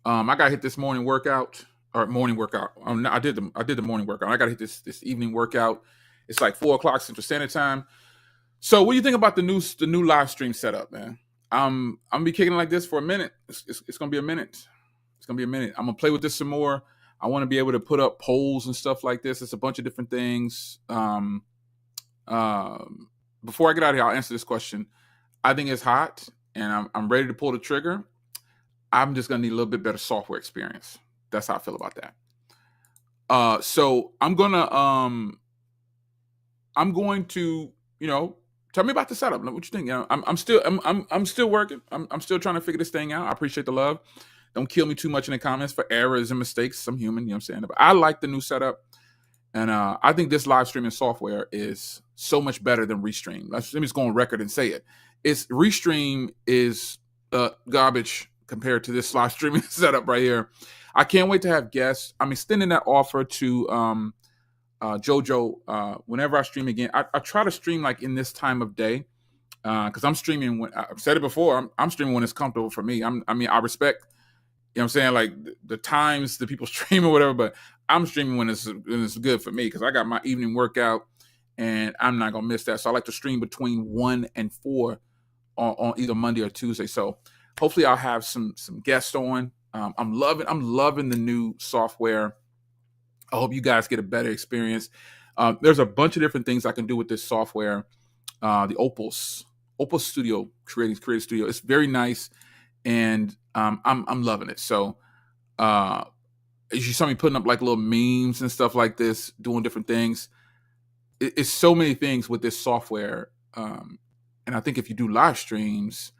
I gotta hit this morning workout. I did the morning workout. I gotta hit this evening workout. It's like 4:00 Central Standard Time. So, what do you think about the new live stream setup, man? I'm gonna be kicking it like this for a minute. It's gonna be a minute. I'm gonna play with this some more. I want to be able to put up polls and stuff like this. It's a bunch of different things. Before I get out of here, I'll answer this question. I think it's hot, and I'm ready to pull the trigger. I'm just gonna need a little bit better software experience. That's how I feel about that. So I'm going to, tell me about the setup. What you think? I'm still working. I'm still trying to figure this thing out. I appreciate the love. Don't kill me too much in the comments for errors and mistakes. I'm human, you know what I'm saying? But I like the new setup. And I think this live streaming software is so much better than Restream. Let me just go on record and say it. Restream is garbage compared to this live streaming setup right here. I can't wait to have guests. I'm extending that offer to JoJo, whenever I stream again, I try to stream like in this time of day, because I'm streaming when I've said it before. I'm streaming when it's comfortable for me. I mean, I respect, you know what I'm saying, like the times that people stream or whatever, but I'm streaming when it's good for me because I got my evening workout and I'm not gonna miss that. So I like to stream between 1 and 4 on either Monday or Tuesday. So hopefully I'll have some guests on. I'm loving the new software. I hope you guys get a better experience. There's a bunch of different things I can do with this software. The Opus Studio Creative Studio. It's very nice, and I'm loving it. So as you saw me putting up like little memes and stuff like this, doing different things. It's so many things with this software, and I think if you do live streams,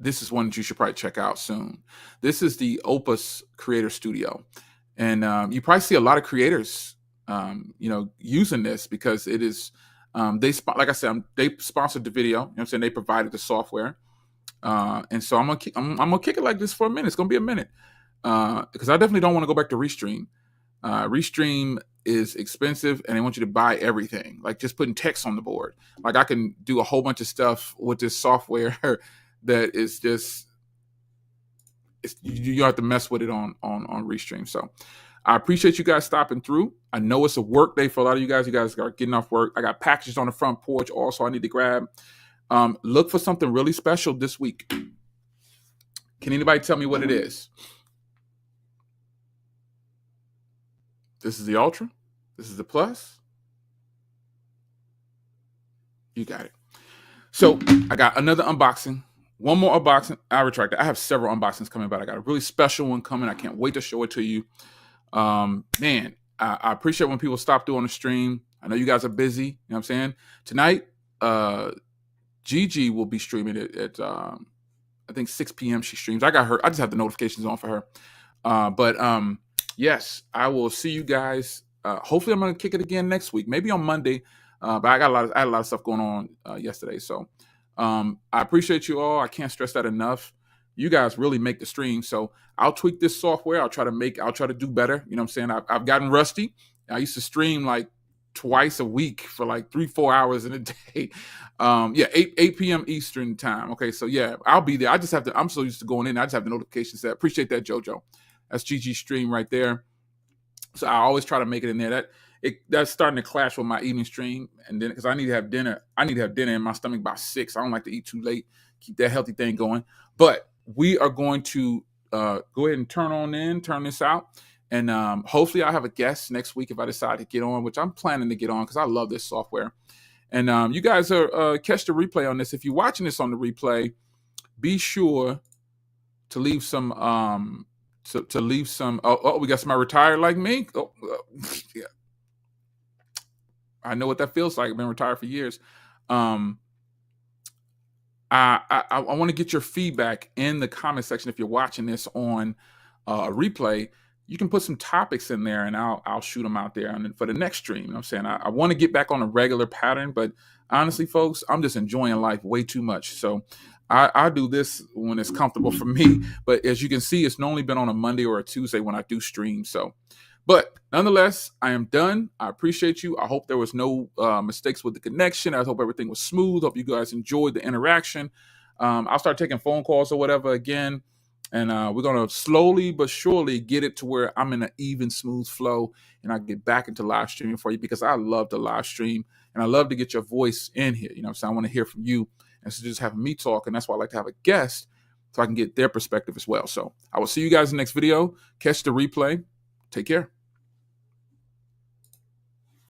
this is one that you should probably check out soon. This is the Opus Creator Studio, and you probably see a lot of creators, using this because it is. Like I said, they sponsored the video. You know what I'm saying? They provided the software, and so I'm gonna kick it like this for a minute. It's gonna be a minute because I definitely don't want to go back to Restream. Restream is expensive, and they want you to buy everything, like just putting text on the board. Like I can do a whole bunch of stuff with this software that is just you have to mess with it on Restream. So I appreciate you guys stopping through. I know it's a work day for a lot of you guys. You guys are getting off work. I got packages on the front porch also I need to grab. Look for something really special this week. Can anybody tell me what it is? This is the Ultra. This is the Plus. You got it. So I got another unboxing. One more unboxing. I retract it. I have several unboxings coming, but I got a really special one coming. I can't wait to show it to you. Man, I appreciate when people stop through on the stream. I know you guys are busy. You know what I'm saying? Tonight, Gigi will be streaming it at I think 6 p.m. she streams. I got her. I just have the notifications on for her. But yes, I will see you guys. Hopefully, I'm gonna kick it again next week. Maybe on Monday. But I had a lot of stuff going on yesterday. So I appreciate you all. I can't stress that enough. You guys really make the stream. So I'll tweak this software. I'll try to do better. You know what I'm saying? I've gotten rusty. I used to stream like twice a week for like 3-4 hours in a day. 8 p.m. Eastern time. Okay, so yeah, I'll be there. I'm so used to going in. I just have the notifications set. Appreciate that, JoJo. That's Gigi stream right there. So I always try to make it in there. That's starting to clash with my evening stream, and then because I need to have dinner in my stomach by 6. I don't like to eat too late. Keep that healthy thing going. But we are going to go ahead and turn this out, and hopefully I'll have a guest next week if I decide to get on, which I'm planning to get on because I love this software. And you guys are catch the replay on this. If you're watching this on the replay, be sure to leave some. We got somebody retired like me. Yeah. I know what that feels like. I've been retired for years. I want to get your feedback in the comment section. If you're watching this on a replay, you can put some topics in there and I'll shoot them out there and for the next stream. You know what I'm saying? I want to get back on a regular pattern, but honestly, folks, I'm just enjoying life way too much. So I do this when it's comfortable for me. But as you can see, it's normally been on a Monday or a Tuesday when I do stream. So, but nonetheless, I am done. I appreciate you. I hope there was no mistakes with the connection. I hope everything was smooth. Hope you guys enjoyed the interaction. I'll start taking phone calls or whatever again. And we're going to slowly but surely get it to where I'm in an even, smooth flow. And I get back into live streaming for you because I love the live stream. And I love to get your voice in here. You know what I'm saying? I want to hear from you. And so just having me talk. And that's why I like to have a guest so I can get their perspective as well. So I will see you guys in the next video. Catch the replay. Take care.